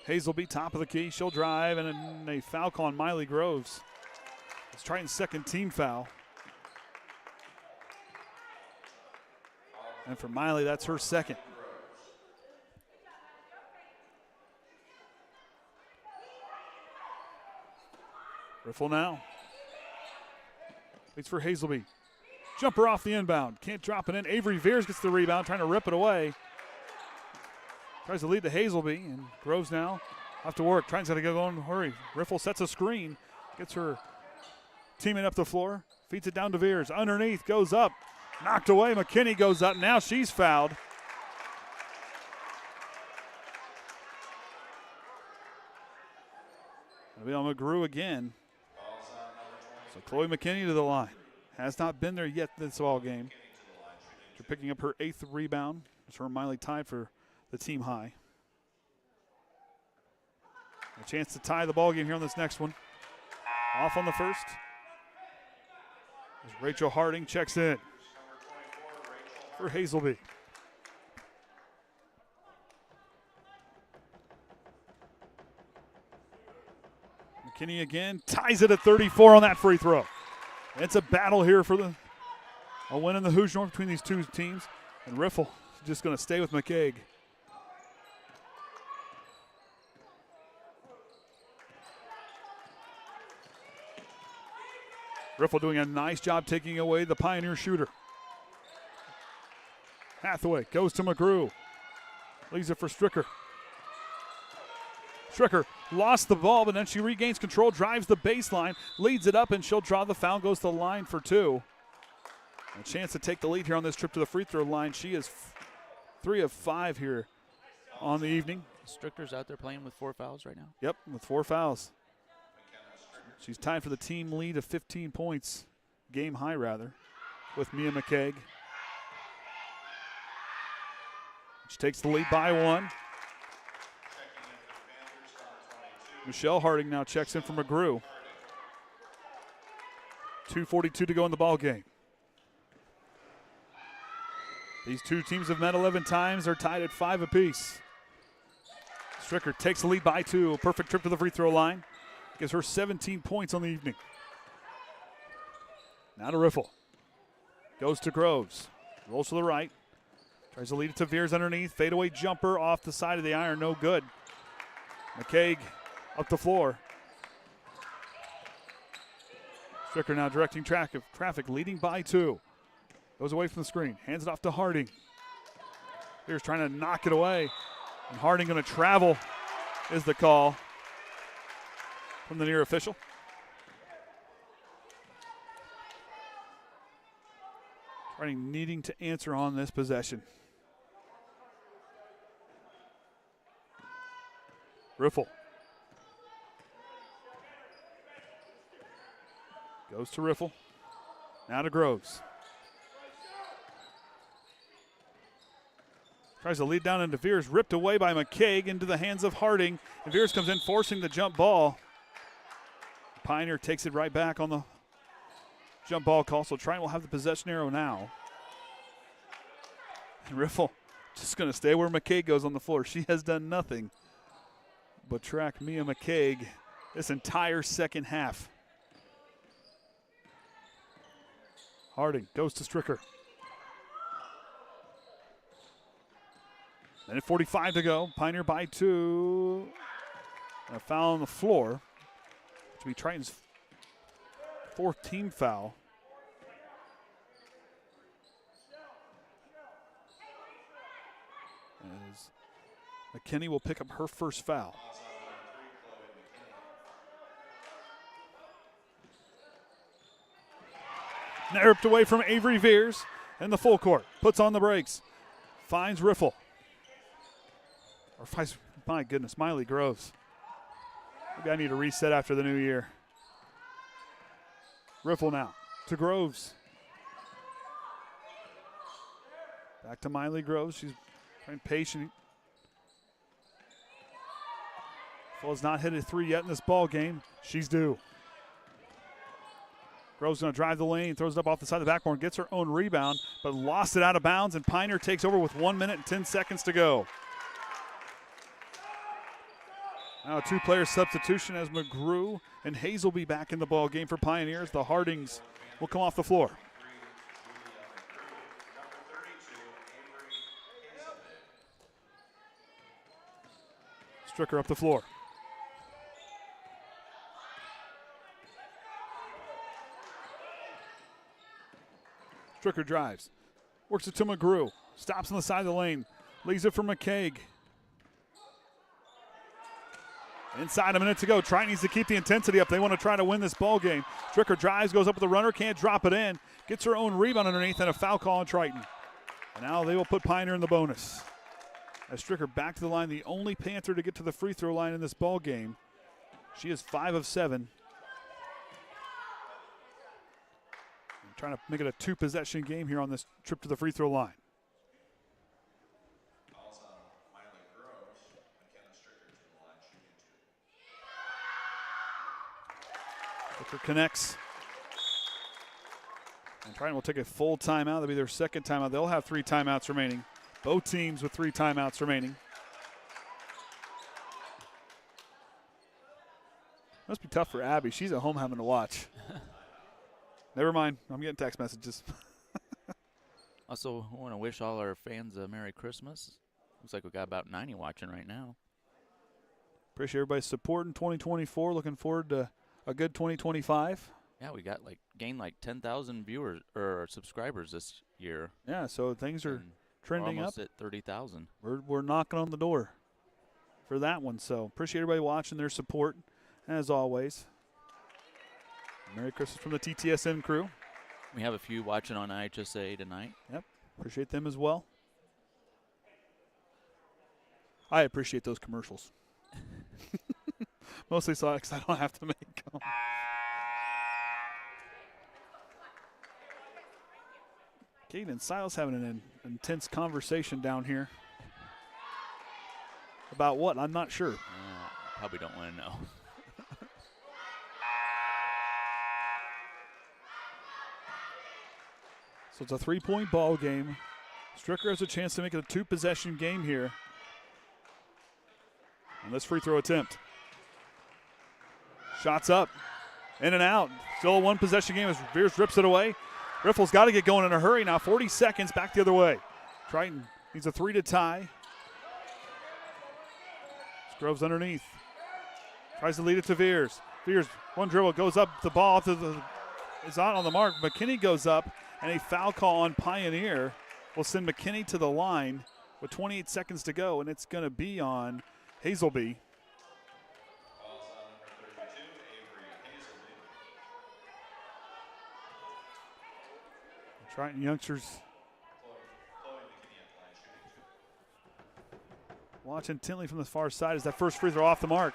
Hazelby, top of the key. She'll drive, and a foul call on Miley Groves. It's Triton's second team foul. And for Miley, that's her second. Riffle now. Waits for Hazelby. Jumper off the inbound. Can't drop it in. Avery Veers gets the rebound, trying to rip it away. Tries to lead to Hazelby, and Groves now off to work. Tries to get going. Hurry. Riffle sets a screen. Gets her teammate up the floor. Feeds it down to Veers. Underneath, goes up. Knocked away. McKinney goes up. Now she's fouled. It'll be on McGrew again. So Chloe McKinney to the line. Has not been there yet this ball game. After picking up her 8th rebound. It's her and Miley tied for the team high. A chance to tie the ball game here on this next one. Off on the first. As Rachel Harding checks in for Hazelby. McKinney again ties it at 34 on that free throw. It's a battle here for a win in the Hoosier North between these two teams. And Riffle just going to stay with McCaig. Riffle doing a nice job taking away the Pioneer shooter. Hathaway goes to McGrew. Leaves it for Stricker. Stricker lost the ball, but then she regains control, drives the baseline, leads it up, and she'll draw the foul, goes to the line for 2. A chance to take the lead here on this trip to the free throw line. She is 3 of 5 here on the evening. Stricker's out there playing with 4 fouls right now. Yep, with 4 fouls. She's tied for the team lead of 15 points, game high rather, with Mia McCaig. She takes the lead by 1. Michelle Harding now checks in for McGrew. 2:42 to go in the ball game. These two teams have met 11 times. They're tied at 5 apiece. Stricker takes the lead by 2. A perfect trip to the free throw line. Gives her 17 points on the evening. Now to Riffle. Goes to Groves. Rolls to the right. Tries to lead it to Veers underneath. Fadeaway jumper off the side of the iron. No good. McCaig up the floor. Stricker now directing traffic, leading by 2. Goes away from the screen. Hands it off to Harding. Veers trying to knock it away. And Harding going to travel is the call from the near official. Harding needing to answer on this possession. Riffle. Goes to Riffle. Now to Groves. Tries to lead down into Veers, ripped away by McCaig into the hands of Harding. And Veers comes in forcing the jump ball. Pioneer takes it right back on the jump ball call, so Triton will have the possession arrow now. And Riffle just going to stay where McCaig goes on the floor. She has done nothing but track Mia McCaig this entire second half. Harding goes to Stricker. Minute 45 to go. Pioneer by 2. And a foul on the floor, which will be Triton's 4th team foul. As McKinney will pick up her first foul. Now ripped away from Avery Veers in the full court. Puts on the brakes. Finds Riffle. Or finds, my goodness, Miley Groves. Maybe I need a reset after the new year. Riffle now to Groves. Back to Miley Groves. She's trying patient. Riffle has not hit a 3 yet in this ball game. She's due. Groves going to drive the lane, throws it up off the side of the backboard, gets her own rebound, but lost it out of bounds, and Pioneer takes over with 1 minute and 10 seconds to go. Now a 2-player substitution as McGrew and Hayes will be back in the ball game for Pioneers. The Hardings will come off the floor. Stricker up the floor. Stricker drives. Works it to McGrew. Stops on the side of the lane. Leaves it for McCaig. Inside a minute to go. Triton needs to keep the intensity up. They want to try to win this ball game. Stricker drives, goes up with the runner, can't drop it in. Gets her own rebound underneath and a foul call on Triton. And now they will put Pioneer in the bonus. As Stricker back to the line, the only Panther to get to the free throw line in this ball game. She is 5 of 7. Trying to make it a 2-possession game here on this trip to the free throw line. Stricker connects. And Triton will take a full timeout. That'll be their second timeout. They'll have 3 timeouts remaining. Both teams with 3 timeouts remaining. Must be tough for Abby. She's at home having to watch. Never mind. I'm getting text messages. Also, I want to wish all our fans a Merry Christmas. Looks like we got about 90 watching right now. Appreciate everybody's support in 2024. Looking forward to a good 2025. Yeah, we got gained 10,000 viewers or subscribers this year. Yeah, so things are trending almost up. at 30,000. We're knocking on the door for that one. So appreciate everybody watching, their support as always. Merry Christmas from the TTSN crew. We have a few watching on IHSA tonight. Yep, appreciate them as well. I appreciate those commercials. Mostly so because I don't have to make them. Caden and Silas having an intense conversation down here. About what? I'm not sure. Probably don't want to know. So it's a 3-point ball game. Stricker has a chance to make it a 2-possession game here. On this free throw attempt. Shots up, in and out. Still a 1-possession game as Veers rips it away. Riffle's got to get going in a hurry now. 40 seconds, back the other way. Triton needs a 3 to tie. Groves underneath. Tries to lead it to Veers. Veers, one dribble, goes up the ball. Is on the mark. McKinney goes up, and a foul call on Pioneer will send McKinney to the line with 28 seconds to go, and it's going to be on Hazelby. Triton youngsters watch intently from the far side as that first free throw off the mark.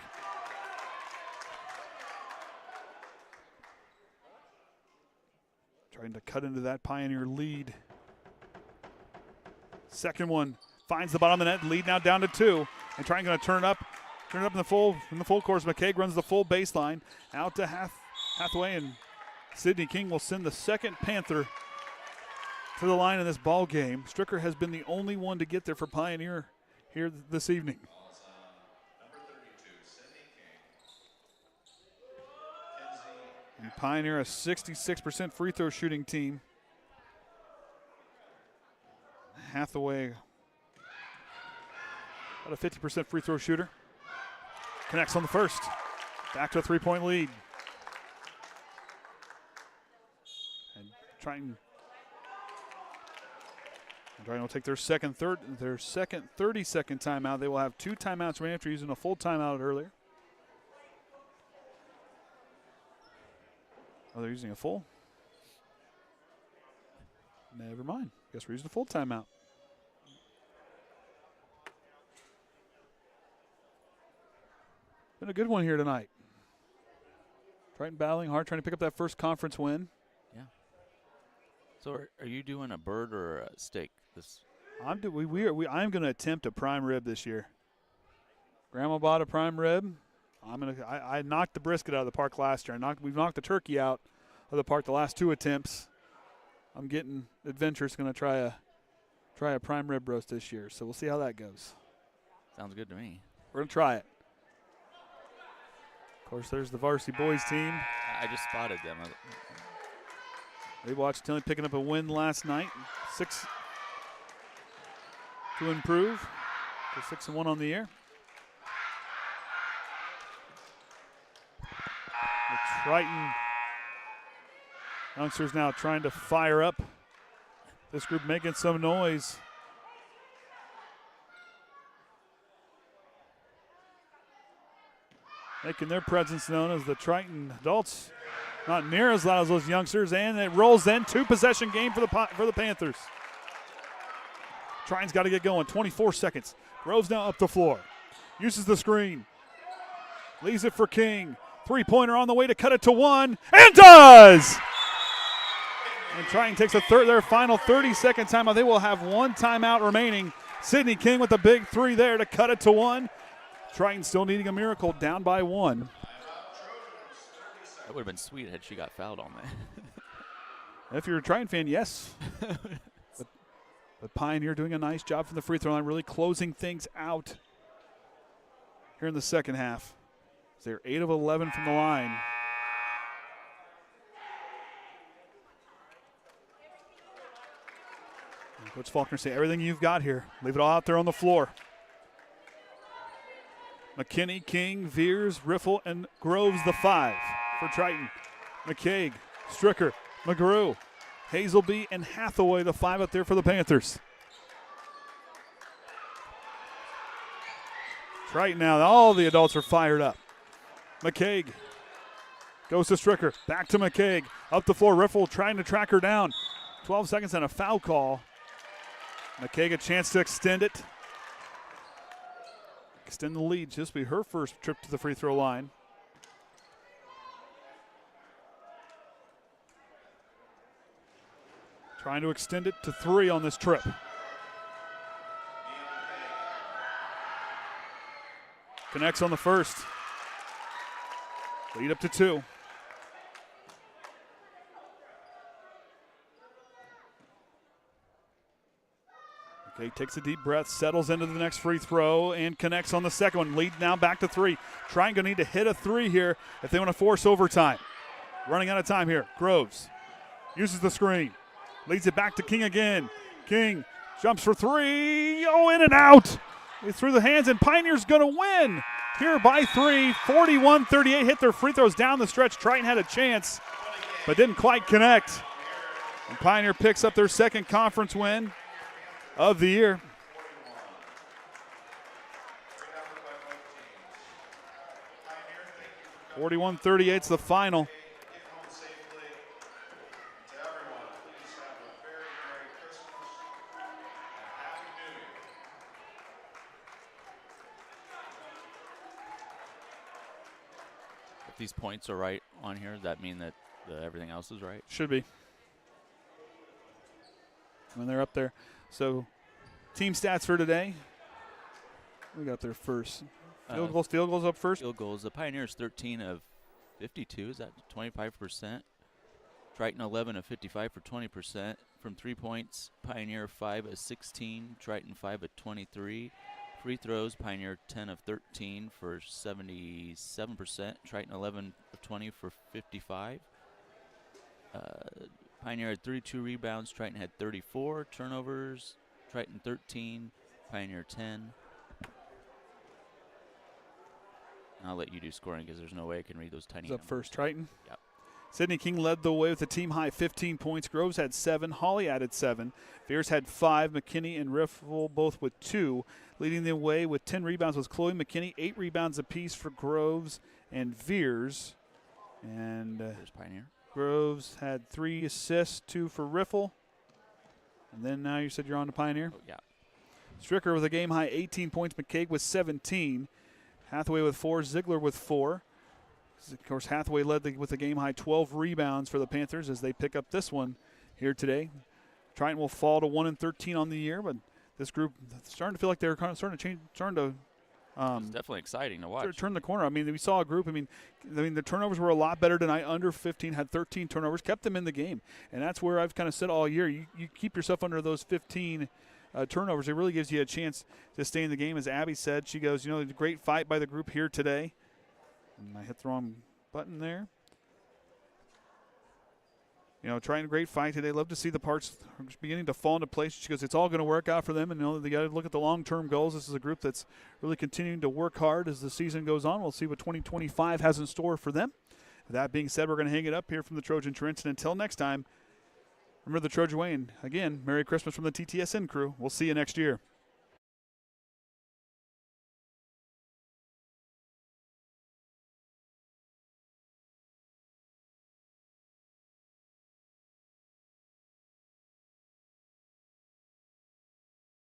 Trying to cut into that Pioneer lead. Second one finds the bottom of the net, lead now down to 2. And Triton going to turn up in the full course. McCaig runs the full baseline out to Hathaway, and Sidney King will send the second Panther to the line in this ball game. Stricker has been the only one to get there for Pioneer here this evening. And Pioneer, a 66% free throw shooting team. Hathaway, about a 50% free throw shooter. Connects on the first. Back to a 3-point lead. And Triton will take their second 30-second timeout. They will have 2 timeouts right after using a full timeout earlier. Oh, they're using a full? Never mind. Guess we're using a full timeout. Been a good one here tonight. Triton battling hard, trying to pick up that first conference win. Yeah. So are you doing a bird or a steak? I'm going to attempt a prime rib this year. Grandma bought a prime rib. I knocked the brisket out of the park last year. We've knocked the turkey out of the park the last 2 attempts. I'm getting adventurous. Going to try a prime rib roast this year. So we'll see how that goes. Sounds good to me. We're going to try it. Of course, there's the varsity boys team. I just spotted them. They watched Tilly picking up a win last night. 6 to improve. They're 6-1 on the year. The Triton youngsters now trying to fire up. This group making some noise. Making their presence known as the Triton adults. Not near as loud as those youngsters, and it rolls in. 2-possession game for the Panthers. Triton's got to get going. 24 seconds. Groves now up the floor. Uses the screen. Leaves it for King. 3-pointer on the way to cut it to 1, and does! And Triton takes their final 30-second timeout. They will have 1 timeout remaining. Sidney King with the big 3 there to cut it to 1. Triton still needing a miracle, down by 1. That would have been sweet had she got fouled on that. If you're a Triton fan, yes. But Pioneer doing a nice job from the free throw line, really closing things out here in the second half. They're 8 of 11 from the line. And Coach Faulkner say, everything you've got here, leave it all out there on the floor. McKinney, King, Veers, Riffle, and Groves the 5 for Triton. McCaig, Stricker, McGrew, Hazelby, and Hathaway the 5 up there for the Panthers. Triton now, all the adults are fired up. McCaig goes to Stricker, back to McCaig, up the floor. Riffle trying to track her down. 12 seconds and a foul call. McCaig a chance to extend it. Extend the lead. This will be her first trip to the free throw line. Trying to extend it to 3 on this trip. Connects on the first. Lead up to 2. Okay, takes a deep breath, settles into the next free throw, and connects on the second one. Lead now back to 3. Triton going to need to hit a 3 here if they want to force overtime. Running out of time here. Groves uses the screen. Leads it back to King again. King jumps for 3. Oh, in and out. It's through the hands, and Pioneer's going to win here by 3. 41-38. Hit their free throws down the stretch. Triton had a chance, but didn't quite connect. And Pioneer picks up their second conference win of the year. (41-38) the final. If these points are right on here, does that mean that everything else is right? Should be. When they're up there. So, team stats for today. We got there first. Field goals up first. Field goals. The Pioneers 13 of 52. Is that 25%? Triton 11 of 55 for 20%. From 3 points, Pioneer 5 of 16. Triton 5 of 23. Free throws, Pioneer 10 of 13 for 77%. Triton 11 of 20 for 55. Pioneer had 32 rebounds. Triton had 34 turnovers. Triton 13. Pioneer 10. I'll let you do scoring because there's no way I can read those tiny numbers. Up first, Triton. Yep. Sydney King led the way with a team-high 15 points. Groves had 7. Holly added 7. Veers had 5. McKinney and Riffle both with 2. Leading the way with 10 rebounds was Chloe McKinney. 8 rebounds apiece for Groves and Veers. And there's Pioneer. Groves had 3 assists, 2 for Riffle. And then now you said you're on to Pioneer? Oh, yeah. Stricker with a game-high 18 points. McCaig with 17. Hathaway with 4. Ziegler with 4. Of course, Hathaway led with a game-high 12 rebounds for the Panthers as they pick up this one here today. Triton will fall to 1-13 on the year, but this group starting to feel like they're kind of starting to change, it's definitely exciting to watch. Turn the corner. I mean, we saw a group. I mean, the turnovers were a lot better tonight. Under 15, had 13 turnovers, kept them in the game, and that's where I've kind of said all year. You keep yourself under those 15 turnovers. It really gives you a chance to stay in the game. As Abby said, she goes, a great fight by the group here today. And I hit the wrong button there. Trying a great fight today. Love to see the parts beginning to fall into place. She goes, it's all going to work out for them, and they got to look at the long-term goals. This is a group that's really continuing to work hard as the season goes on. We'll see what 2025 has in store for them. With that being said, we're going to hang it up here from the Trojan Trench. And until next time, remember the Trojan Way. And again, Merry Christmas from the TTSN crew. We'll see you next year.